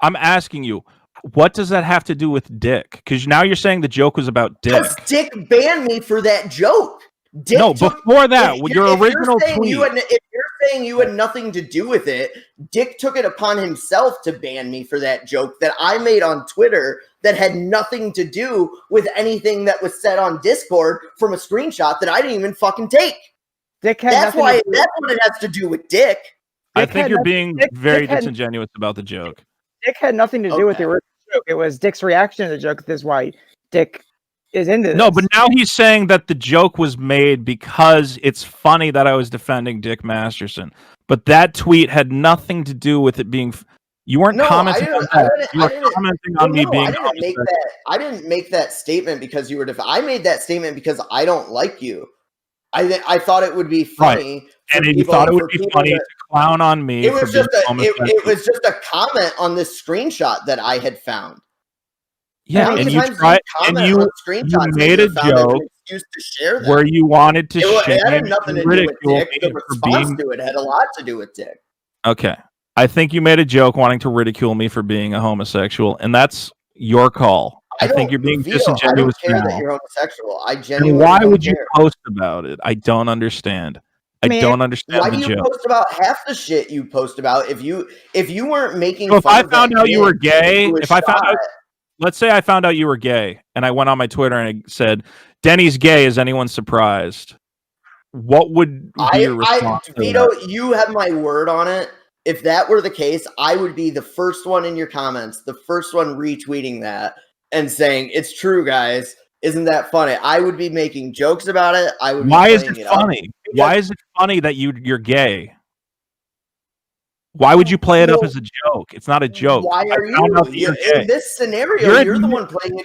I'm asking you, what does that have to do with Dick? Because now you're saying the joke was about Dick. Because Dick banned me for that joke. Before that, your original tweet... If you're saying you had nothing to do with it, Dick took it upon himself to ban me for that joke that I made on Twitter that had nothing to do with anything that was said on Discord from a screenshot that I didn't even fucking take. That's what it has to do with Dick. I think you're being very disingenuous about the joke. Dick had nothing to do with the original joke. It was Dick's reaction to the joke. That's why Dick is into this. No, but now he's saying that the joke was made because it's funny that I was defending Dick Masterson. But that tweet had nothing to do with it being... You weren't commenting on that. You were commenting on me being... I didn't make that statement because you were... I made that statement because I don't like you. I thought it would be funny. Right. And you thought it would be funny to clown on me. It was just a comment on this screenshot that I had found. Yeah, and you made a joke where you wanted to shame it had nothing to do with Dick. The response to it had a lot to do with Dick. Okay. I think you made a joke wanting to ridicule me for being a homosexual, and that's your call. I think you're being disingenuous. I don't care that you're homosexual. I genuinely and why would you post about it? I don't understand. I don't understand why the do you joke. post about half the shit you post about if you weren't making so if fun I of found out you were gay, if I found out, let's say I found out you were gay and I went on my Twitter and I said, Denny's gay, is anyone surprised? What would be your response? Vito, you have my word on it. If that were the case, I would be the first one in your comments, the first one retweeting that and saying, it's true, guys. Isn't that funny? I would be making jokes about it. I would. Why is it funny? Why is it funny that you're gay? Why would you play it up as a joke? It's not a joke. Why are you in this scenario? You're the one playing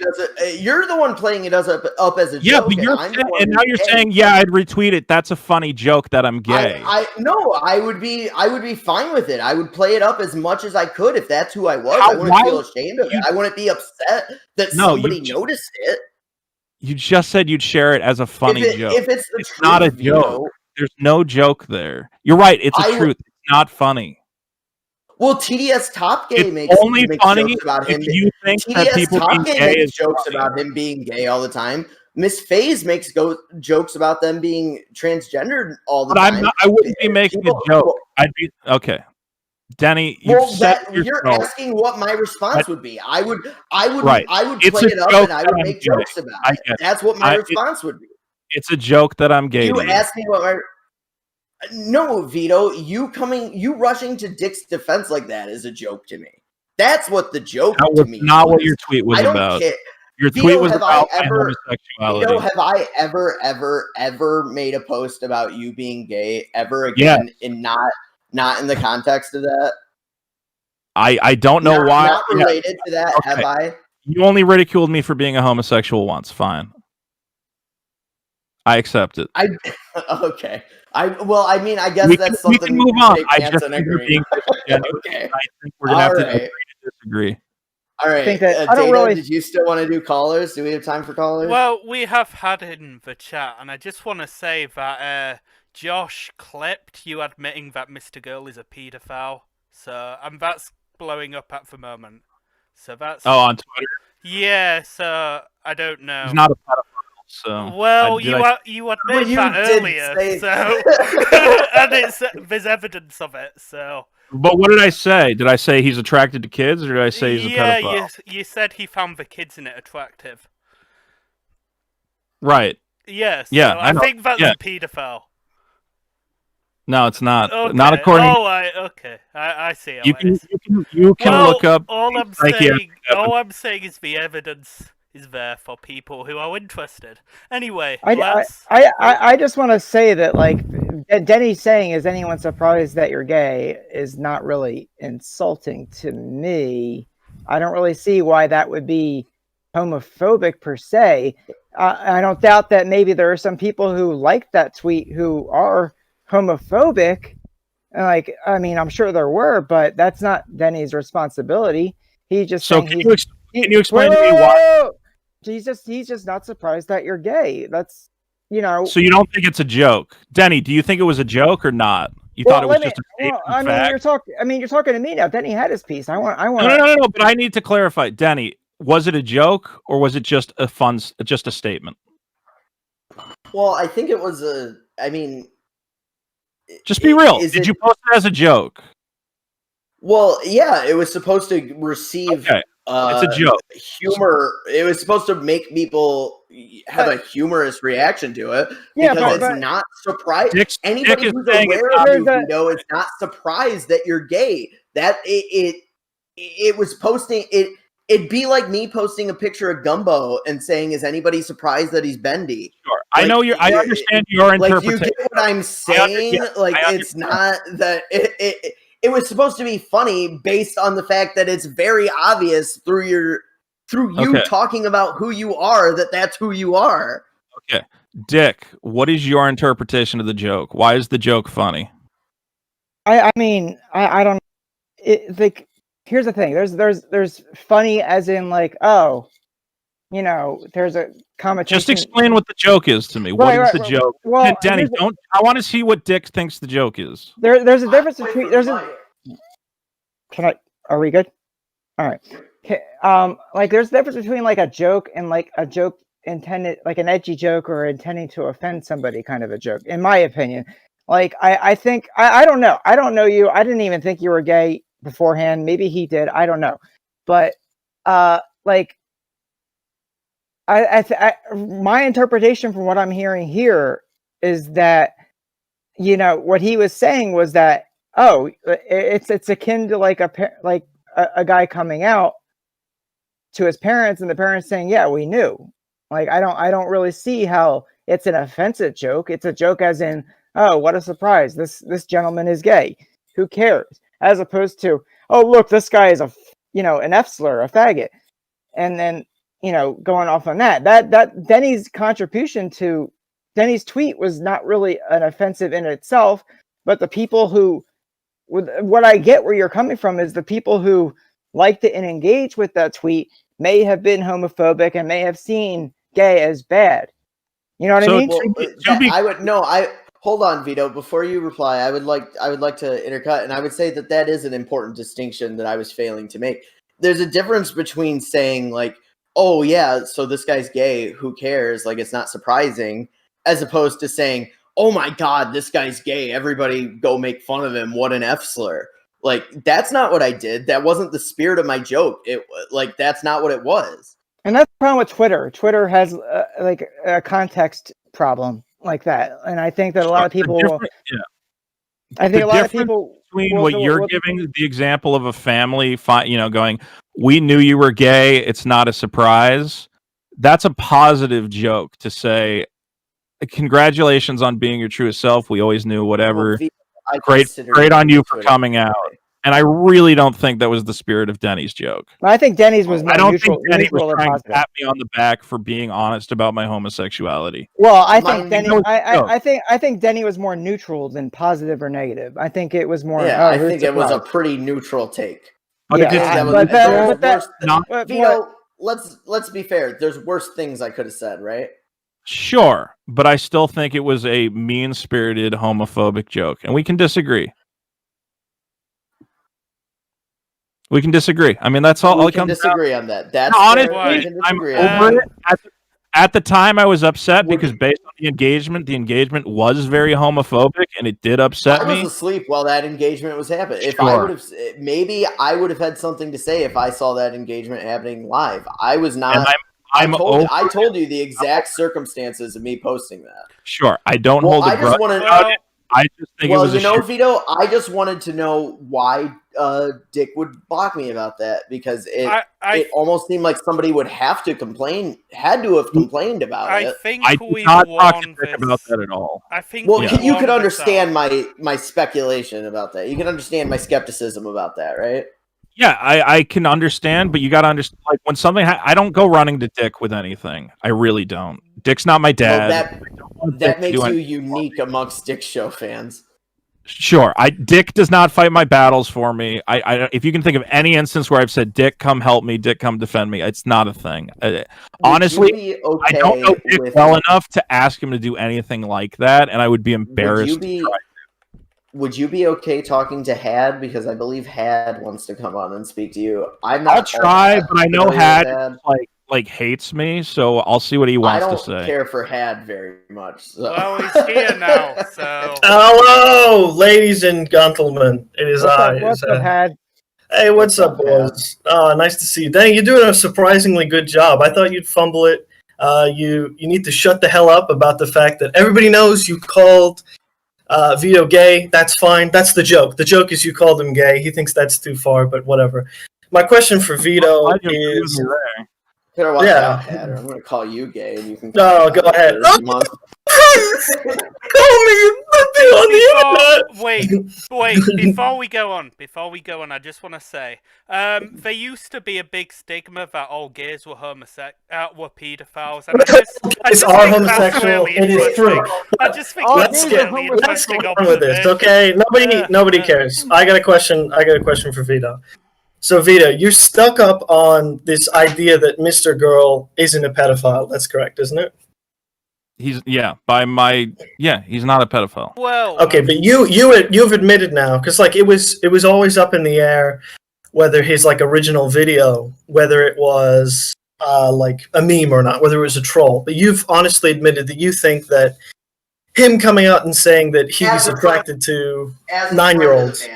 it up as a joke. Yeah, but now you're saying, yeah, I'd retweet it. That's a funny joke that I'm gay. I would be fine with it. I would play it up as much as I could if that's who I was. I wouldn't feel ashamed of it. I wouldn't be upset that somebody noticed it. You just said you'd share it as a funny joke. If it's the truth, not a joke. There's no joke there. You're right. It's a truth. It's not funny. Well, TDS Top Gay makes funny jokes about him. You think TDS that people Top being Gay gay makes jokes about him being gay all the time. Miss FaZe makes jokes about them being transgendered all the time. I wouldn't be making a joke. I'd be okay. Denny, you're asking what my response would be. I would play it up and I would make jokes about it. That's what my response would be. It's a joke that I'm gay. You asked me what my... No, Vito, you rushing to Dick's defense like that is a joke to me. That's what the joke to me. Not what your tweet was about. Your tweet was about homosexuality. Vito, have I ever made a post about you being gay ever again and not in the context of that? I don't know why. Not related to that, okay. Have I? You only ridiculed me for being a homosexual once. Fine. I accept it. Okay. I guess that's something we can move on. I just think you're being okay. I think we're gonna have to agree to disagree. All right. Data, did you still want to do callers? Do we have time for callers? Well, we have had in the chat, and I just want to say that Josh clipped you admitting that Mr.Girl is a paedophile. So, and that's blowing up at the moment. So that's... Oh, on Twitter? Yeah, so I don't know. He's not a pedophile. So, well, you admitted that earlier, and there's evidence of it. So, but what did I say? Did I say he's attracted to kids, or did I say he's a pedophile? Yeah, you said he found the kids in it attractive. Right. Yes. Yeah, so I think that's a pedophile. No, it's not. Okay. Not according. Oh, okay. I see. You can look up. All I'm saying is the evidence is there for people who are interested. Anyway, I just want to say that, like, Denny saying, "Is anyone surprised that you're gay?" is not really insulting to me. I don't really see why that would be homophobic per se. I don't doubt that maybe there are some people who like that tweet who are homophobic. Like, I mean, I'm sure there were, but that's not Denny's responsibility. He just so saying can you explain to me why? He's just not surprised that you're gay. That's, you know. So you don't think it's a joke, Denny? Do you think it was a joke or not? You thought it was just a statement of fact? You're talking to me now. Denny had his piece. I want. No. But I need to clarify, Denny. Was it a joke or was it just a statement? Well, I think it was a. I mean, just be real. Did you post it as a joke? Well, yeah, it was supposed to receive. Okay. It's a joke. Humor. It was supposed to make people have a humorous reaction to it. Yeah, because it's not surprised. Anybody who's aware of you, Vito, is not surprised that you're gay. That it was posting it. It'd be like me posting a picture of Gumbo and saying, "Is anybody surprised that he's bendy?" Sure, I know you. I understand your interpretation. Like, you get what I'm saying? It's not that it was supposed to be funny based on the fact that it's very obvious through you talking about who you are that's who you are. Okay, Dick, what is your interpretation of the joke? Why is the joke funny? I mean, I don't. Like, here's the thing. There's funny as in, like, oh, you know, there's a connotation. Just explain what the joke is to me. What is the joke? Well, Denny, I want to see what Dick thinks the joke is. There's a difference between are we good? All right. Okay. Like, there's a difference between, like, a joke and, like, a joke intended, like an edgy joke or intending to offend somebody kind of a joke, in my opinion. Like, I think I don't know. I don't know you. I didn't even think you were gay beforehand. Maybe he did. I don't know. But like, my interpretation from what I'm hearing here is that, you know, what he was saying was that, oh, it's akin to like a guy coming out to his parents and the parents saying, yeah, we knew. Like, I don't really see how it's an offensive joke. It's a joke as in, oh, what a surprise. This gentleman is gay. Who cares? As opposed to, oh, look, this guy is an F-slur, a faggot. And then, you know, going off on that Denny's contribution to Denny's tweet was not really an offensive in itself, but the people who, what I get where you're coming from is the people who liked it and engaged with that tweet may have been homophobic and may have seen gay as bad. You know what I mean? Well, hold on, Vito. Before you reply, I would like to intercut, and I would say that is an important distinction that I was failing to make. There's a difference between saying, like, oh yeah, so this guy's gay, who cares? Like, it's not surprising, as opposed to saying, oh my God, this guy's gay, everybody go make fun of him, what an F-slur. Like, that's not what I did. That wasn't the spirit of my joke. That's not what it was. And that's the problem with Twitter. Twitter has like a context problem like that, and I think that a lot of people will. Yeah. I think a lot of people between what you're giving the example of a family, going, "We knew you were gay. It's not a surprise." That's a positive joke to say. Congratulations on being your truest self. We always knew. Whatever. Well, great on you for coming out. And I really don't think that was the spirit of Denny's joke. I think Denny's was more neutral. I don't think Denny was trying to pat me on the back for being honest about my homosexuality. Well, I think Denny. I think Denny was more neutral than positive or negative. I think it was more. Yeah, I think it was a pretty neutral take. Let's be fair. There's worse things I could have said, right? Sure, but I still think it was a mean-spirited, homophobic joke, and we can disagree. We can disagree. I mean, that's all. We can disagree on that. That's honestly, I'm over it. At the time, I was upset because based on the engagement was very homophobic, and it did upset me. I was asleep while that engagement was happening. If I would have, maybe I would have had something to say if I saw that engagement happening live. I was not. I told you the exact circumstances of me posting that. Sure, I don't hold a grudge. I just think it was Vito, I just wanted to know why Dick would block me about that, because it almost seemed like somebody would have to complain, had to have complained about it. I did not talk to Dick about that at all. I think. Well, you could understand my speculation about that. You can understand my skepticism about that, right? Yeah, I can understand, but you got to understand, like, when something I don't go running to Dick with anything. I really don't. Dick's not my dad. Well, that makes you unique amongst Dick Show fans. Sure, Dick does not fight my battles for me. If you can think of any instance where I've said, "Dick, come help me," "Dick, come defend me," it's not a thing. Honestly, I don't know Dick well enough to ask him to do anything like that, and I would be embarrassed. Would you be okay talking to Had? Because I believe Had wants to come on and speak to you. I'll try, but I know Had like hates me, so I'll see what he wants to say. I don't care for Had very much. So. Well, he's here now, so... Hello, ladies and gentlemen. It is What's up, Had? Hey, what's up, boys? Nice to see you. Denny, you're doing a surprisingly good job. I thought you'd fumble it. You need to shut the hell up about the fact that everybody knows you called Vito gay. That's fine. That's the joke. The joke is you called him gay. He thinks that's too far, but whatever. My question for Vito is... Better watch out, Had, or I'm going to call you gay, and you can... No, go ahead. Wait, before we go on, I just want to say, there used to be a big stigma that all gays were pedophiles, and Guys are homosexual. It is true. I just think let's get on with this, okay? Nobody cares. I got a question for Vito. So Vito, you're stuck up on this idea that Mr.Girl isn't a pedophile. That's correct, isn't it? He's not a pedophile. Well, okay, but you've admitted now, because like it was always up in the air whether his like original video, whether it was like a meme or not, whether it was a troll. But you've honestly admitted that you think that him coming out and saying that he was attracted to 9-year-olds.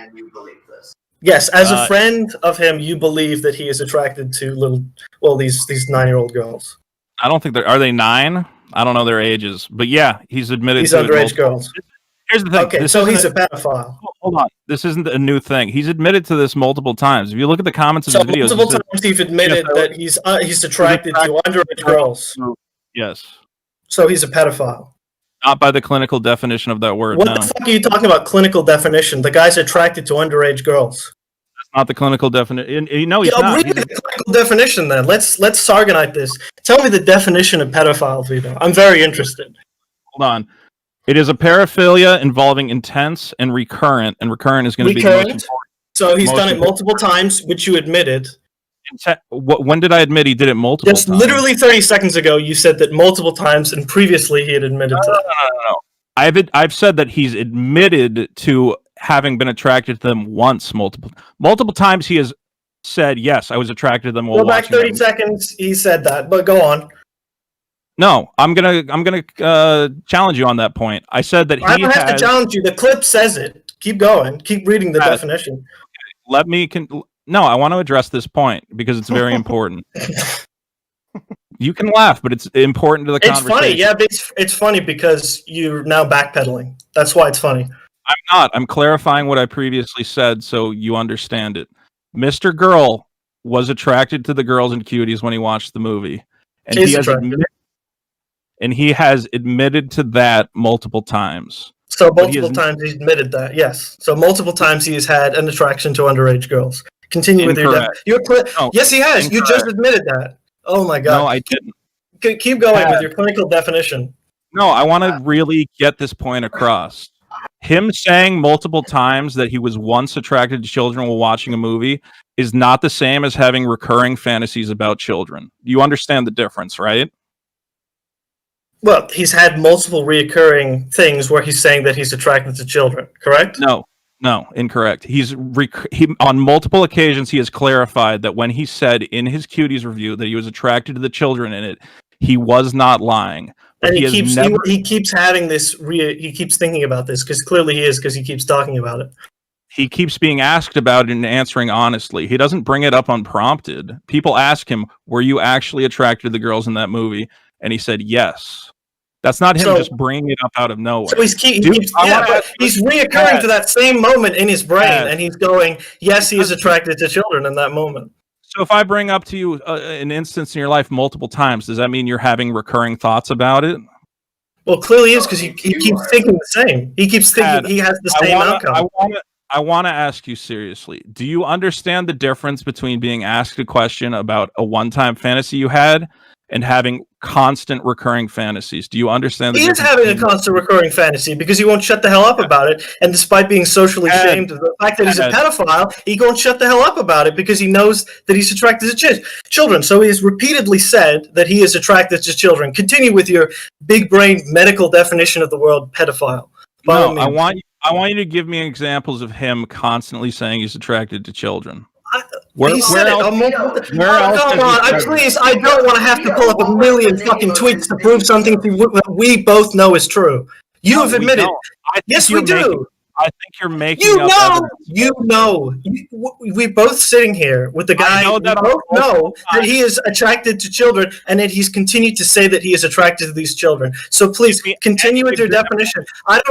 Yes, as a friend of him, you believe that he is attracted to these 9-year-old girls. I don't think are they 9? I don't know their ages, but yeah, he's admitted. He's to underage girls. Here's the thing. Okay, so he's a pedophile. Hold on, this isn't a new thing. He's admitted to this multiple times. If you look at the comments of his videos, multiple times he's admitted that he's attracted to underage girls. Yes. So he's a pedophile. Not by the clinical definition of that word. What the fuck are you talking about? Clinical definition? The guy's attracted to underage girls. That's not the clinical definition. He's not. Read the clinical definition then. Let's Sargonite this. Tell me the definition of pedophile, Vito. I'm very interested. Hold on. It is a paraphilia involving intense and recurrent is going to be the most important. So he's done it multiple times, which you admitted. When did I admit he did it multiple times? Just literally 30 seconds ago, you said that multiple times, and previously he had admitted to it. No. I've said that he's admitted to having been attracted to them once, multiple times. He has said, "Yes, I was attracted to them." While go back 30 seconds. He said that, but go on. No, I'm gonna challenge you on that point. I said that I don't have to challenge you. The clip says it. Keep going. Keep reading the definition. Let me. No, I want to address this point because it's very important. You can laugh, but it's important to the conversation. It's funny, yeah. It's funny because you're now backpedaling. That's why it's funny. I'm not. I'm clarifying what I previously said so you understand it. Mr.Girl was attracted to the girls and cuties when he watched the movie, and he has admitted to that multiple times. So multiple times he's admitted that, yes. So multiple times he has had an attraction to underage girls. Continue with your yes, he has. Incorrect. You just admitted that. Oh my god. No, I didn't. Keep going with your clinical definition. No, I want to really get this point across. Him saying multiple times that he was once attracted to children while watching a movie is not the same as having recurring fantasies about children. You understand the difference, right? Well, he's had multiple reoccurring things where he's saying that he's attracted to children, correct? No, incorrect. He on multiple occasions he has clarified that when he said in his Cuties review that he was attracted to the children in it, he was not lying. But and he keeps having this. He keeps thinking about this because clearly he is because he keeps talking about it. He keeps being asked about it and answering honestly. He doesn't bring it up unprompted. People ask him, "Were you actually attracted to the girls in that movie?" And he said, "Yes." That's not him just bringing it up out of nowhere. So he's reoccurring to that same moment in his brain, and he's going, yes, he is attracted to children in that moment. So if I bring up to you an instance in your life multiple times, does that mean you're having recurring thoughts about it? Well, clearly he is, because he keeps thinking the same. He keeps thinking he has the same outcome. I want to ask you seriously. Do you understand the difference between being asked a question about a one-time fantasy you had and having constant recurring fantasies? Do you understand? He is having a constant recurring fantasy because he won't shut the hell up about it. And despite being socially shamed of the fact that he's a pedophile, he won't shut the hell up about it because he knows that he's attracted to children. So he has repeatedly said that he is attracted to children. Continue with your big-brained medical definition of the word pedophile. No, I want you to give me examples of him constantly saying he's attracted to children. Please, I don't want to have to pull up a million fucking tweets to prove something that we both know is true. You have admitted. Yes, we do. I think you're making we're both sitting here with the guy who both know that he is attracted to children and that he's continued to say that he is attracted to these children. So please continue with your definition. I've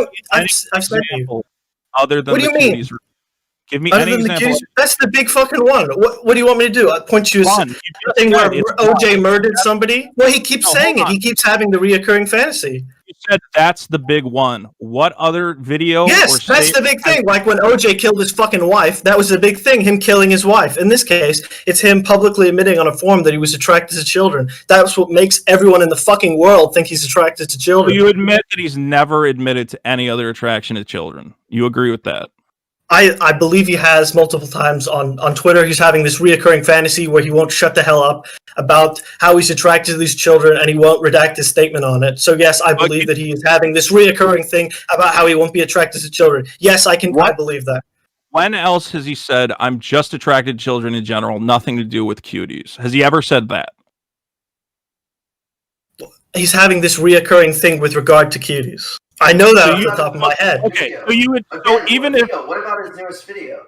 said to you. Other than what do you mean? Give me any example. That's the big fucking one. What do you want me to do? I point you to a thing where OJ murdered somebody? Well, he keeps saying it. He keeps having the reoccurring fantasy. You said that's the big one. What other video? Yes, that's the big thing. Like when OJ killed his fucking wife, that was the big thing, him killing his wife. In this case, it's him publicly admitting on a forum that he was attracted to children. That's what makes everyone in the fucking world think he's attracted to children. So you admit that he's never admitted to any other attraction to children. You agree with that? I believe he has multiple times on Twitter. He's having this reoccurring fantasy where he won't shut the hell up about how he's attracted to these children, and he won't redact his statement on it. So yes, I believe that he is having this reoccurring thing about how he won't be attracted to children. Yes, I believe that. When else has he said, I'm just attracted to children in general, nothing to do with cuties? Has he ever said that? He's having this reoccurring thing with regard to cuties. I know that off the top of my head. Okay, so you would. So even if. What about his newest video?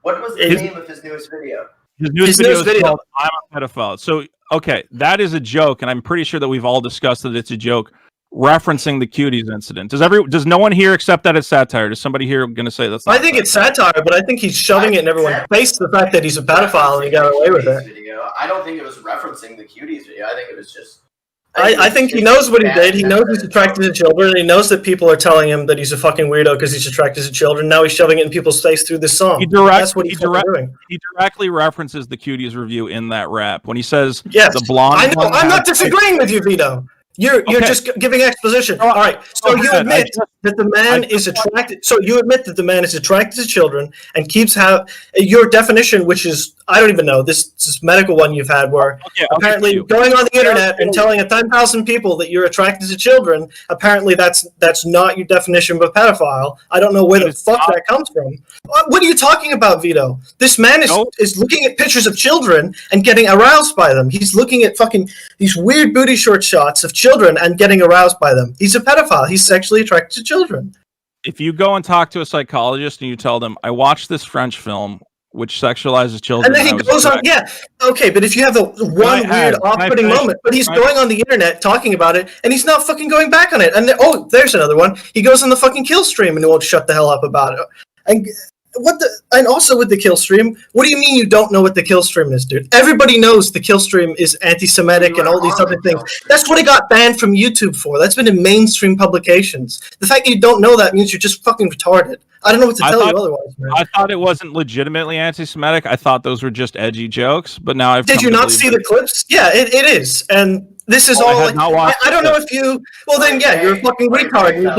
What was the name of his newest video? His newest video is called "I'm a Pedophile." So okay, that is a joke, and I'm pretty sure that we've all discussed that it's a joke, referencing the cuties incident. Does no one here accept that as satire? Is somebody here going to say that's? I think it's satire, but I think he's shoving it in everyone's face. The fact that he's a pedophile and he got away with it. I don't think it was referencing the cuties video. I think it was just. I think he knows what he did. He knows he's attracted to children. And he knows that people are telling him that he's a fucking weirdo because he's attracted to children. Now he's shoving it in people's face through this song. That's what he's doing. He directly references the Cuties review in that rap when he says the blonde. I know. I'm not disagreeing with you, Vito. You're just giving exposition. All right. So you admit that the man is attracted. So you admit that the man is attracted to children and keeps your definition, which is I don't even know this medical one you've had where apparently going on the internet and telling 10,000 people that you're attracted to children. Apparently that's not your definition of a pedophile. I don't know where the fuck that comes from. What are you talking about, Vito? This man is looking at pictures of children and getting aroused by them. He's looking at fucking these weird booty short shots of children and getting aroused by them. He's a pedophile. He's sexually attracted to children. If you go and talk to a psychologist and you tell them, I watched this French film which sexualizes children. And then he goes on, okay, but if you have the one weird off-putting moment, but he's going on the internet talking about it, and he's not fucking going back on it. And there's another one. He goes on the fucking kill stream and he won't shut the hell up about it. And also with the kill stream, what do you mean you don't know what the kill stream is, dude? Everybody knows the kill stream is anti-Semitic and all these other things. That's what it got banned from YouTube for. That's been in mainstream publications. The fact that you don't know that means you're just fucking retarded. I don't know what to tell you otherwise, man. I thought it wasn't legitimately anti-Semitic. I thought those were just edgy jokes, but now Did you not see the clips? Yeah, it is. And this is all like, I don't know if you, well then you're a fucking retard. You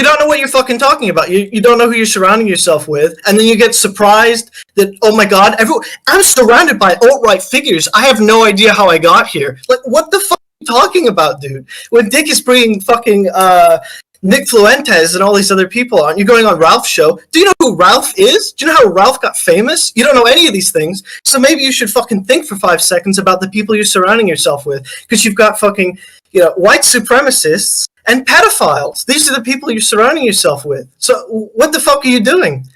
don't know what you're fucking talking about. You don't know who you're surrounding yourself with. And then you get surprised that, oh my God, I'm surrounded by alt-right figures. I have no idea how I got here. Like, what the fuck are you talking about, dude? When Dick is bringing fucking, Nick Fluentes and all these other people on. You're going on Ralph's show. Do you know who Ralph is? Do you know how Ralph got famous? You don't know any of these things. So maybe you should fucking think for 5 seconds about the people you're surrounding yourself with. Because you've got fucking, white supremacists and pedophiles. These are the people you're surrounding yourself with. So what the fuck are you doing?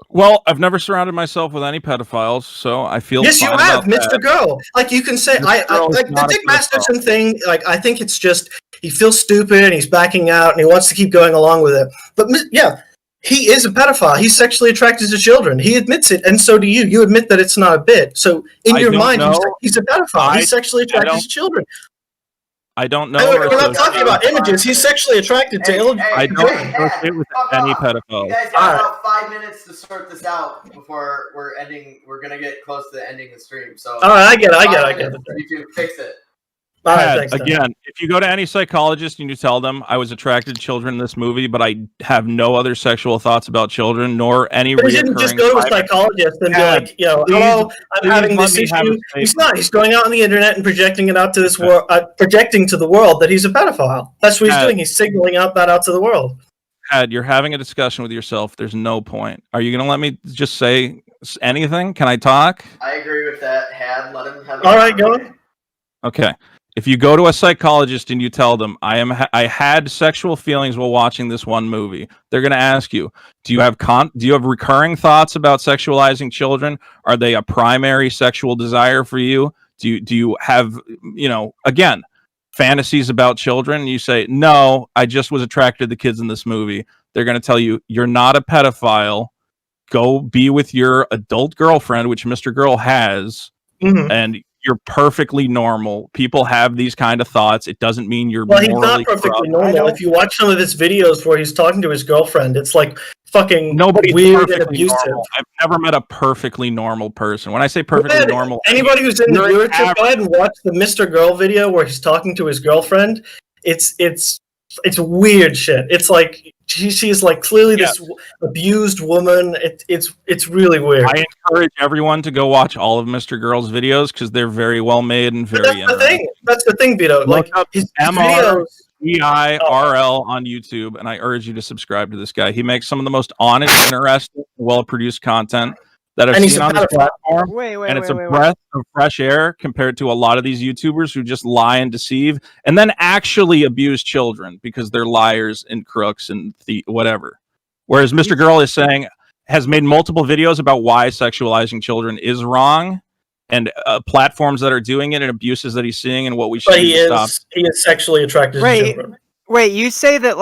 Well, I've never surrounded myself with any pedophiles, so I feel yes, you have, Mr.Girl. Like you can say, like the Dick Masterson thing. Like I think it's just he feels stupid and he's backing out and he wants to keep going along with it. But yeah, he is a pedophile. He's sexually attracted to children. He admits it, and so do you. You admit that it's not a bit. So in your mind, he's a pedophile. He's sexually attracted to children. I don't know. We're not talking about images. He's sexually attracted to children. I don't associate with any pedophile. You guys got about 5 minutes to sort this out before we're ending. We're gonna get close to ending the stream. So all right, I get it. You two fix it. Right, again, if you go to any psychologist and you tell them I was attracted to children in this movie, but I have no other sexual thoughts about children, nor any. But he didn't just go to a psychologist and be like, hello, I'm having this issue. He's not. He's going out on the internet and projecting it out to this world, projecting to the world that he's a pedophile. That's what he's doing. He's signaling out to the world. You're having a discussion with yourself. There's no point. Are you going to let me just say anything? Can I talk? I agree with that. Let him have. All right, go on. Okay. If you go to a psychologist and you tell them I had sexual feelings while watching this one movie, they're going to ask you, do you have recurring thoughts about sexualizing children? Are they a primary sexual desire for you? Do you have, again, fantasies about children? And you say, no, I just was attracted to the kids in this movie. They're going to tell you, you're not a pedophile. Go be with your adult girlfriend, which Mr. Girl has, and you're perfectly normal. People have these kind of thoughts. It doesn't mean you're he's not perfectly normal. If you watch some of his videos where he's talking to his girlfriend, it's like fucking weird and abusive. Normal. I've never met a perfectly normal person. When I say perfectly normal, anybody who's in the viewership, go ahead and watch the Mr. Girl video where he's talking to his girlfriend. It's weird shit. It's like she's like clearly this abused woman. It's really weird. I encourage everyone to go watch all of Mr. Girl's videos because they're very well made and very interesting. That's the thing, Vito. Look up his videos. EIRL on YouTube, and I urge you to subscribe to this guy. He makes some of the most honest, interesting, well-produced content that I've seen on this platform. And it's a breath of fresh air compared to a lot of these YouTubers who just lie and deceive and then actually abuse children because they're liars and crooks and whatever. Whereas Mr. Girl has made multiple videos about why sexualizing children is wrong and platforms that are doing it and abuses that he's seeing and what we should stop. He is sexually attracted to children. Wait, you say that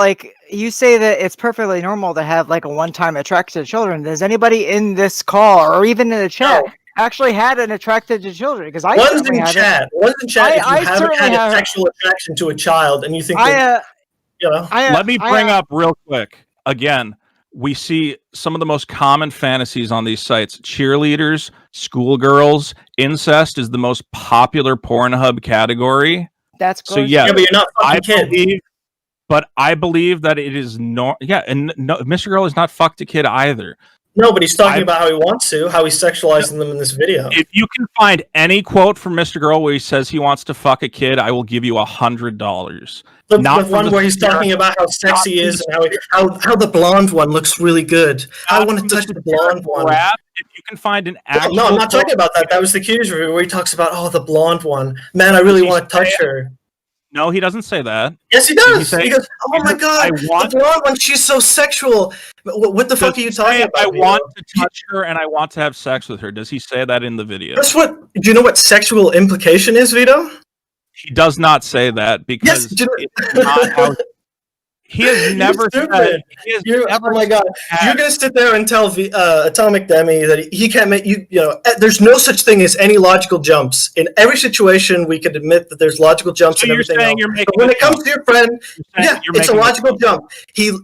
it's perfectly normal to have like a one-time attraction to children. Does anybody in this call or even in the chat actually had an attraction to children? Because one's in chat. If you haven't had a sexual attraction to a child and you think let me bring up real quick again. We see some of the most common fantasies on these sites. Cheerleaders, schoolgirls, incest is the most popular Pornhub category. That's so but you're not fucking kids. But I believe that it is no. Mr. Girl is not fucked a kid either. No, but he's talking about how he wants to, how he's sexualizing them in this video. If you can find any quote from Mr. Girl where he says he wants to fuck a kid, I will give you $100. The one where he's talking about how sexy he is and how the blonde one looks really good. I want to touch the blonde one. If you can find an actual... No, I'm not talking about that. That was the Q's review where he talks about, the blonde one. Man, I really want to touch her. No, he doesn't say that. Yes, he does. He goes, oh my god, the blonde one, she's so sexual. What the fuck are you talking about? I want to touch her and I want to have sex with her. Does he say that in the video? Do you know what sexual implication is, Vito? He does not say that because it's not how... He has never said. Oh my god! You're gonna sit there and tell Atomic Demi that he can't make you. There's no such thing as any logical jumps in every situation. We could admit that there's logical jumps and everything else. But when it comes to your friend, it's a logical jump. He's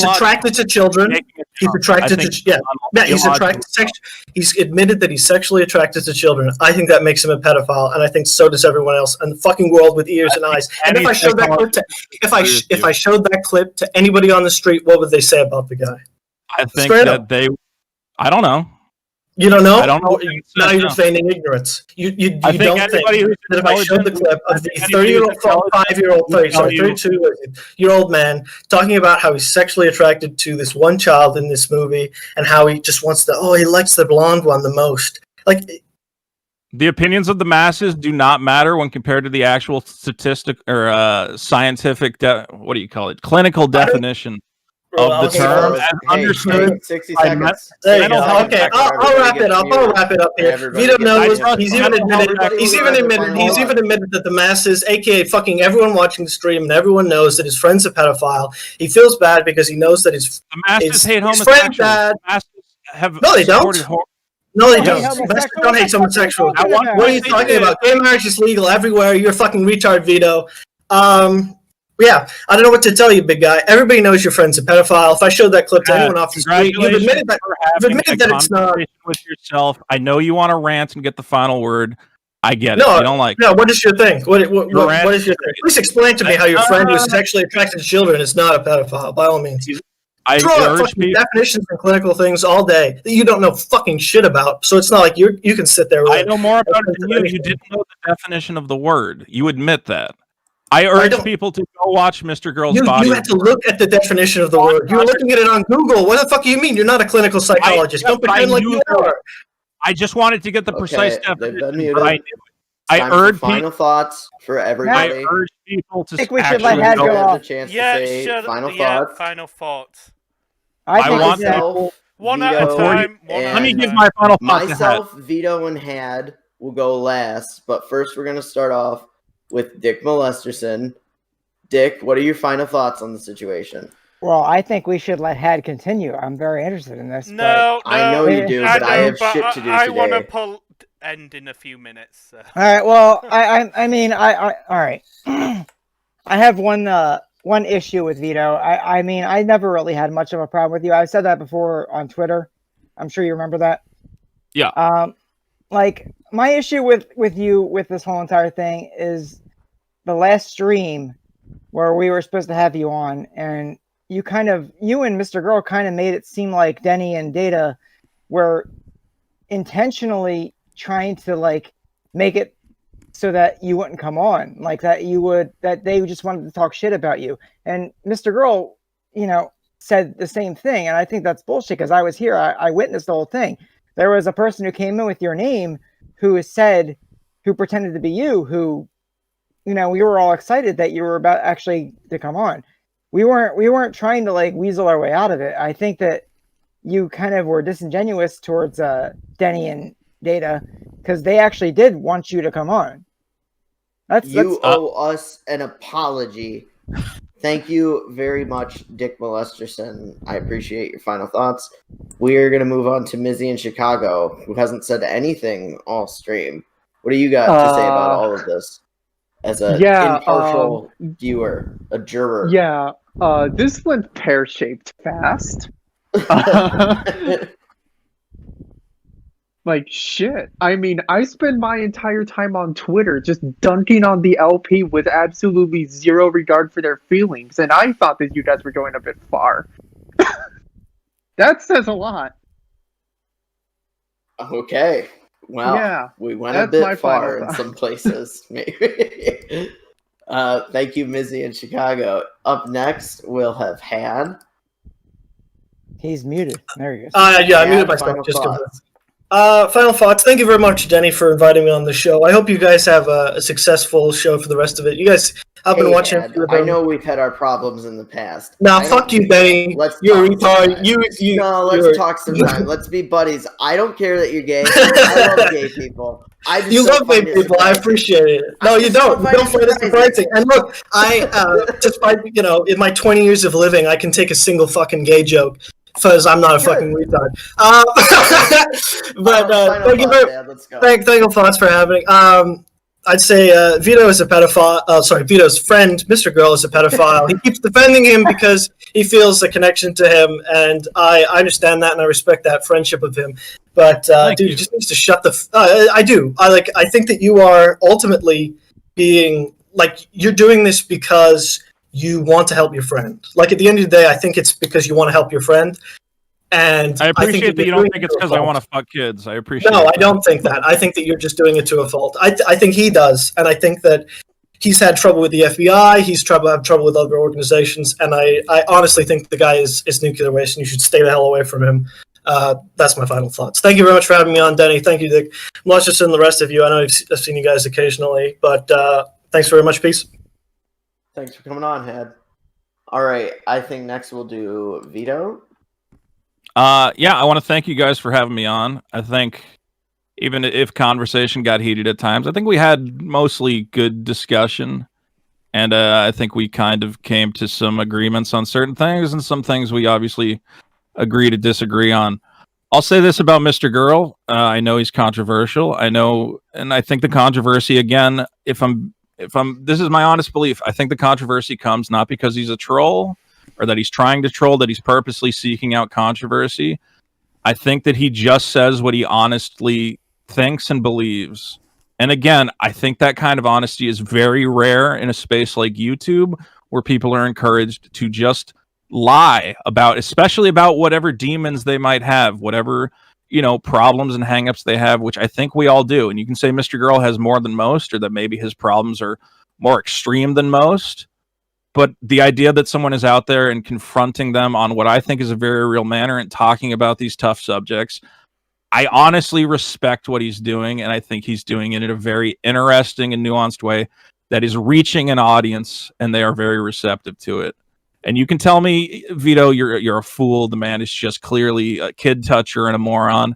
attracted to children. He's attracted to He's admitted that he's sexually attracted to children. I think that makes him a pedophile, and I think so does everyone else in the fucking world with ears and eyes. And if I showed that clip if I showed that clip to anybody on the street, what would they say about the guy? I think I don't know. You don't know? I don't know. Now you're feigning ignorance. You don't think that if I showed the clip of the 32-year-old man talking about how he's sexually attracted to this one child in this movie and how he just wants to, he likes the blonde one the most. Like, the opinions of the masses do not matter when compared to the actual statistic or scientific, clinical definition of the term so, as understood 60 by seconds. There you mental go. health Okay, experts. I'll wrap it up. I'll wrap it up here. Everybody Vito gets knows. their He's final even thoughts. admitted. Everybody He's will even get their admitted. final He's thoughts. even admitted that the masses, aka fucking everyone watching the stream, and everyone knows that his friend's a pedophile. He feels bad because he knows that his The masses hate his friend's homosexuals. dad. The masses have No, they don't. supported No, they Hate don't. homosexuals? Masses don't What hate the fuck are you homosexuals. talking about? What are you talking about? Gay marriage is legal everywhere. You're a fucking retard, Vito. Yeah, I don't know what to tell you, big guy. Everybody knows your friend's a pedophile. If I showed that clip to anyone off the street, you've admitted that. You've admitted that it's not. With yourself. I know you want to rant and get the final word. I get No, it. You don't like. No, what is your thing? What is your thing? Please explain to me how your friend who is sexually attracted to children is not a pedophile. By all means. I Throw out urge fucking people. definitions and clinical things all day that you don't know fucking shit about. So it's not like you can sit there with I know more about it than you. You didn't know the definition of the word. You admit that. I urge people to go watch Mr. Girl's body. You had to look at the definition of the word. You were looking at it on Google. What the fuck do you mean? You're not a clinical psychologist. Don't pretend like you are. I just wanted to get the precise definition, but I knew it. I urge final thoughts for everybody. I urge people to I think we should let Had go off. Final thoughts. I want myself, one at a time. Let me give my final thoughts. Myself, Vito, and Had will go last, but first we're going to start off with Dick Molesterson. Dick, what are your final thoughts on the situation? Well, I think we should let Had continue. I'm very interested in this. No, I know you do, but I have shit to do I today. want to end in a few minutes. So. All right. Well, I mean, all right. I have one issue with Vito. I mean, I never really had much of a problem with you. I've said that before on Twitter. I'm sure you remember that. Yeah. Like my issue with you with this whole entire thing is the last stream where we were supposed to have you on, and you and Mr. Girl kind of made it seem like Denny and Data were intentionally trying to like make it so that you wouldn't come on, like that they just wanted to talk shit about you. And Mr. Girl, said the same thing, and I think that's bullshit because I was here. I witnessed the whole thing. There was a person who came in with your name who pretended to be you, who, we were all excited that you were about actually to come on. We weren't trying to like weasel our way out of it. I think that you kind of were disingenuous towards Denny and Data because they actually did want you to come on. You owe us an apology. Thank you very much, Dick Molesterson. I appreciate your final thoughts. We are going to move on to Mizzy in Chicago, who hasn't said anything all stream. What do you got to say about all of this? As an impartial viewer, a juror. Yeah, this went pear-shaped fast. Like, shit. I mean, I spend my entire time on Twitter just dunking on the LP with absolutely zero regard for their feelings, and I thought that you guys were going a bit far. That says a lot. Okay. Well, yeah, we went a bit far in some places, maybe. Thank you, Mizzy in Chicago. Up next, we'll have Had. He's muted. There he is. Yeah, I muted myself. Just final thoughts. Thank you very much, Denny, for inviting me on the show. I hope you guys have a successful show for the rest of it. You guys have been watching. I know we've had our problems in the past. Nah, fuck you, Denny. You're a retard. No, let's talk sometime. Let's be buddies. I don't care that you're gay. I love gay people. You love gay people. I appreciate it. No, you don't. You don't find it surprising. And look, despite in my 20 years of living, I can take a single fucking gay joke. Because I'm not a fucking retard. Thank you thoughts for having. I'd say Vito is a pedophile. Vito's friend, Mr. Girl, is a pedophile. He keeps defending him because he feels a connection to him, and I understand that and I respect that friendship of him. But dude, he just needs to shut the. I do. I think that you are ultimately being like you're doing this because you want to help your friend. Like at the end of the day, I think it's because you want to help your friend. And I appreciate that you don't think it's because I want to fuck kids. I appreciate. No, I don't think that. I think that you're just doing it to a fault. I think he does, and I think that he's had trouble with the FBI. He's had trouble with other organizations, and I honestly think the guy is nuclear waste, and you should stay the hell away from him. That's my final thoughts. Thank you very much for having me on, Denny. Thank you, Dick. Luscious and the rest of you. I know I've seen you guys occasionally, but thanks very much. Peace. Thanks for coming on, Had. All right, I think next we'll do Vito. Yeah, I want to thank you guys for having me on. I think even if conversation got heated at times, I think we had mostly good discussion. And I think we kind of came to some agreements on certain things, and some things we obviously agree to disagree on. I'll say this about Mr. Girl. I know he's controversial. I know, and I think the controversy again, this is my honest belief. I think the controversy comes not because he's a troll or that he's trying to troll, that he's purposely seeking out controversy. I think that he just says what he honestly thinks and believes. And again, I think that kind of honesty is very rare in a space like YouTube, where people are encouraged to just lie about, especially about whatever demons they might have, whatever, problems and hangups they have, which I think we all do. And you can say Mr. Girl has more than most, or that maybe his problems are more extreme than most. But the idea that someone is out there and confronting them on what I think is a very real manner and talking about these tough subjects, I honestly respect what he's doing, and I think he's doing it in a very interesting and nuanced way that is reaching an audience, and they are very receptive to it. And you can tell me, Vito, you're a fool. The man is just clearly a kid toucher and a moron.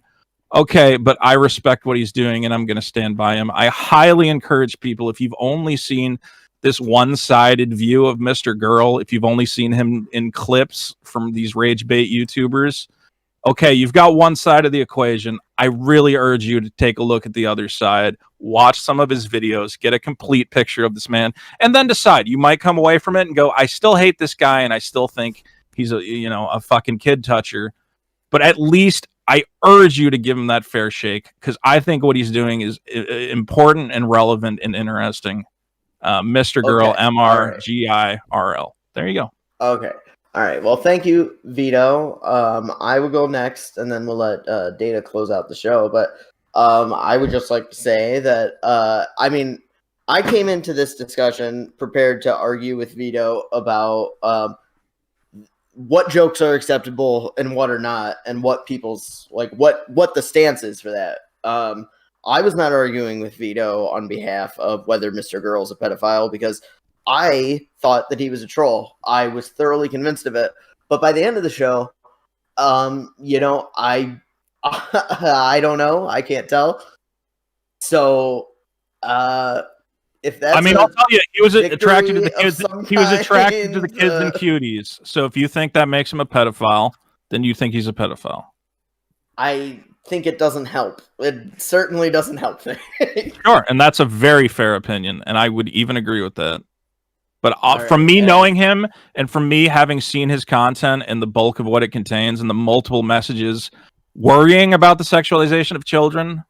Okay, but I respect what he's doing, and I'm going to stand by him. I highly encourage people, if you've only seen this one-sided view of Mr. Girl, if you've only seen him in clips from these rage bait YouTubers, okay, you've got one side of the equation. I really urge you to take a look at the other side, watch some of his videos, get a complete picture of this man, and then decide. You might come away from it and go, I still hate this guy, and I still think he's a fucking kid toucher. But at least I urge you to give him that fair shake, because I think what he's doing is important and relevant and interesting. Mr. Girl, Okay. MRGIRL. There you go. Okay. All right. Well, thank you, Vito. I will go next, and then we'll let Data close out the show. But I would just like to say that I came into this discussion prepared to argue with Vito about what jokes are acceptable and what are not, and what people's what the stance is for that. I was not arguing with Vito on behalf of whether Mr. Girl is a pedophile, because I thought that he was a troll. I was thoroughly convinced of it. But by the end of the show, I don't know. I can't tell. So, if that's I'll tell you, he was attracted to the kids. He was attracted to the kids and cuties. So if you think that makes him a pedophile, then you think he's a pedophile. I think it doesn't help. It certainly doesn't help. Sure, and that's a very fair opinion, and I would even agree with that. But from right, me knowing him, and from me having seen his content and the bulk of what it contains, and the multiple messages worrying about the sexualization of children,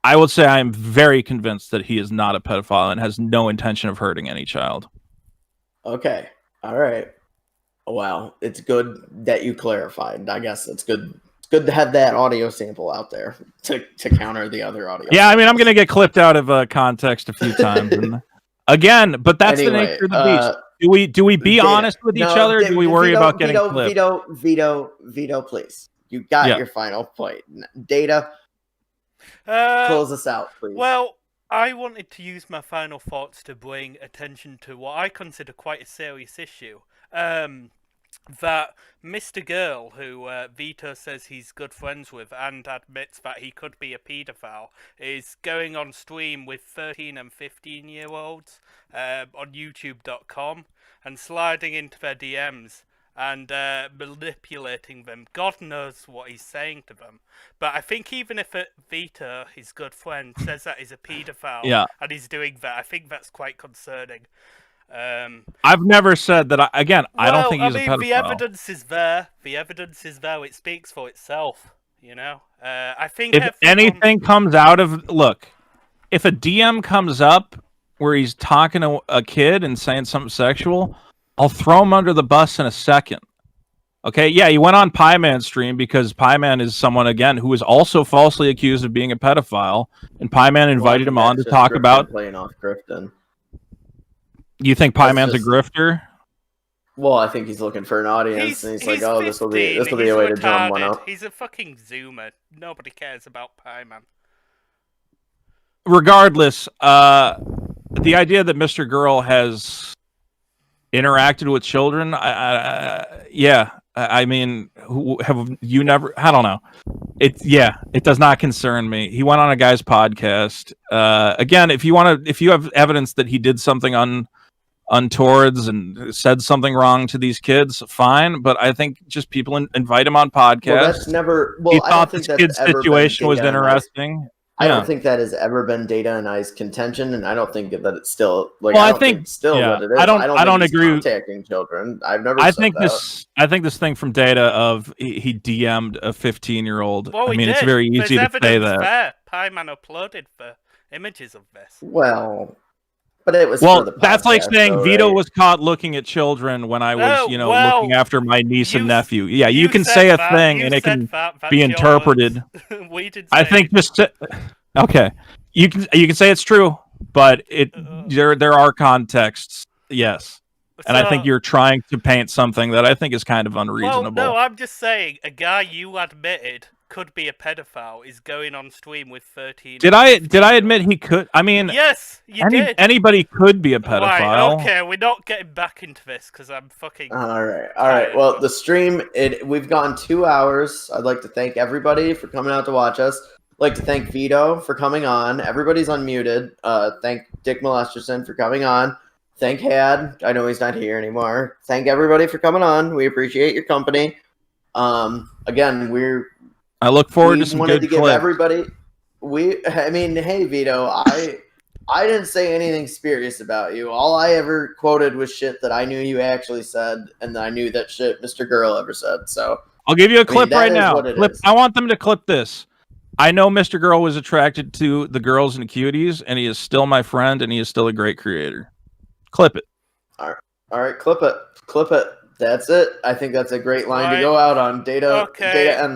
I would say I am very convinced that he is not a pedophile and has no intention of hurting any child. Okay. All right. Well, it's good that you clarified. I guess it's good. It's good to have that audio sample out there to counter the other audio. Yeah, I mean, I'm going to get clipped out of context a few times. And again, but that's the nature of the beast. Do we be honest with each other? Or do we worry about getting clipped? Vito, please. You got your final point. Data. Close us out, please. Well, I wanted to use my final thoughts to bring attention to what I consider quite a serious issue. That Mr. Girl, who Vito says he's good friends with and admits that he could be a paedophile, is going on stream with 13 and 15-year-olds on YouTube.com and sliding into their DMs and manipulating them. God knows what he's saying to them. But I think even if Vito, his good friend, says that he's a paedophile and he's doing that, I think that's quite concerning. I've never said that. I don't think he's a pedophile. The evidence is there. The evidence is there. It speaks for itself. I think if anything comes out of if a DM comes up where he's talking to a kid and saying something sexual, I'll throw him under the bus in a second. Okay, yeah, he went on Pieman's stream because Pieman is someone, again, who is also falsely accused of being a pedophile, and Pieman invited him on to talk about playing off Grifton. You think Pieman's a grifter? Well, I think he's looking for an audience, and he's like, "Oh, this will be a way to drum one up." He's a fucking zoomer. Nobody cares about Pieman. Regardless, the idea that Mr. Girl has interacted with children. Yeah. I mean, have you never? I don't know. It does not concern me. He went on a guy's podcast. Again, if you have evidence that he did something untowards and said something wrong to these kids, fine. But I think just people invite him on podcasts. Well, that's never. Well, he thought this kid's situation was interesting. I don't think that has ever been Data and I's contention, and I don't think that it's still like. Well, I think still what it is. I don't agree. Contacting children. I've never. I think this thing from Data of he DM'd a 15-year-old. Well, I mean, it's very easy to say that. There. Pieman uploaded the images of this. Well, but it was well. For the podcast, that's like saying though, Vito right? was caught looking at children when I was, looking after my niece and nephew. Yeah, you can say a thing and it can be interpreted. We did. I think just okay. You can say it's true, but there are contexts. Yes. And I think you're trying to paint something that I think is kind of unreasonable. Well, no, I'm just saying a guy you admitted could be a pedophile is going on stream with 13. Did I admit he could? I mean, yes, you did. Anybody could be a pedophile. Right, okay, we're not getting back into this because I'm fucking. All right. Well, the stream we've gone 2 hours. I'd like to thank everybody for coming out to watch us. I'd like to thank Vito for coming on. Everybody's unmuted. Thank Dick Molesterson for coming on. Thank Had. I know he's not here anymore. Thank everybody for coming on. We appreciate your company. Again, I look forward to some good clips. Everybody. I mean, hey Vito, I didn't say anything spurious about you. All I ever quoted was shit that I knew you actually said, and I knew that shit Mr.Girl ever said. So I'll give you a clip right now. I want them to clip this. I know Mr.Girl was attracted to the girls and cuties, and he is still my friend, and he is still a great creator. Clip it. All right, clip it. That's it. I think that's a great line to go out on. Data and